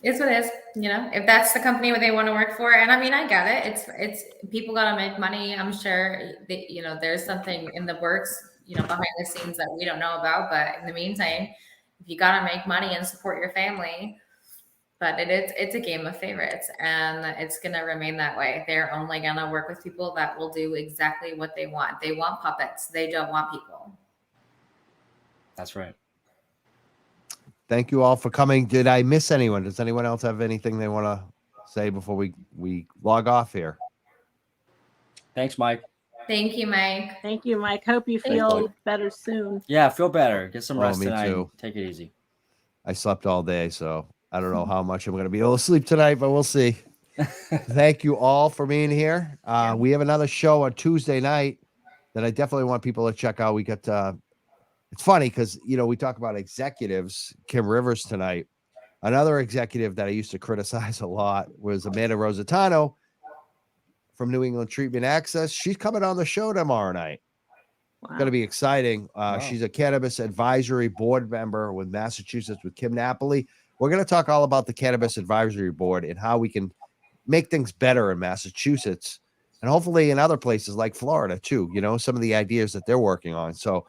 It's what it is, you know, if that's the company where they want to work for. And I mean, I get it. It's people got to make money. I'm sure that, you know, there's something in the works, you know, behind the scenes that we don't know about. But in the meantime, if you got to make money and support your family, but it's a game of favorites, and it's going to remain that way. They're only going to work with people that will do exactly what they want. They want puppets. They don't want people. That's right. Thank you all for coming. Did I miss anyone? Does anyone else have anything they want to say before we log off here? Thanks, Mike. Thank you, Mike. Thank you, Mike. Hope you feel better soon. Yeah, feel better. Get some rest me tonight. too. Take it easy. I slept all day, so I don't know how much I'm going to be able to sleep tonight, but we'll see. Thank you all for being here. We have another show on Tuesday night that I definitely want people to check out. We got it's funny because, you know, we talk about executives, Kim Rivers tonight. Another executive that I used to criticize a lot was Amanda Rositano from New England Treatment Access. She's coming on the show tomorrow night. Wow. It's going to be exciting. Wow. She's a cannabis advisory board member with Massachusetts with Kim Napoli. We're going to talk all about the Cannabis Advisory Board and how we can make things better in Massachusetts and hopefully in other places like Florida too. You know, some of the ideas that they're working on. So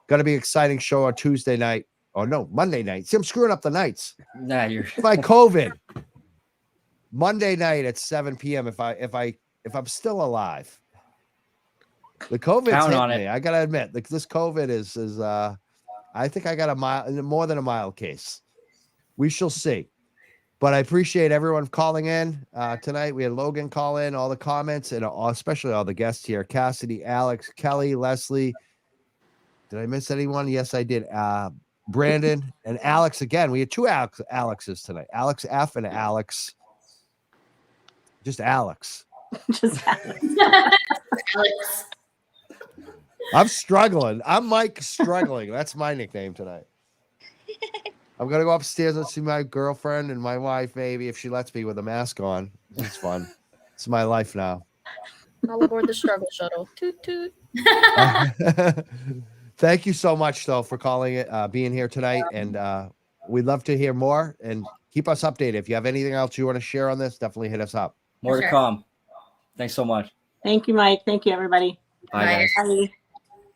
going to be an exciting show on Tuesday night. Oh no, Monday night. See, I'm screwing up the nights. Nah, you're My COVID. Monday night at 7 p.m. If I'm still alive. The COVID's Count hit on me. it. I gotta admit, like this COVID is I think I got more than a mild case. We shall see. But I appreciate everyone calling in tonight. We had Logan call in, all the comments, and especially all the guests here: Cassidy, Alex, Kelly, Leslie. Did I miss anyone? Yes, I did. Brandon and Alex again. We had two Alexes tonight. Alex F and Alex. Just Alex. Just Alex. Alex. I'm struggling. I'm Mike struggling. That's my nickname tonight. I'm gonna go upstairs and see my girlfriend and my wife, maybe if she lets me with a mask on. It's fun. It's my life now. All aboard the struggle shuttle. Toot toot. Thank you so much, though, for calling it, being here tonight, and we'd love to hear more. And keep us updated. If you have anything else you want to share on this, definitely hit us up. more to Sure. come. Thanks so much. Thank you, Mike. Thank you, everybody. Bye, Bye. guys. Bye.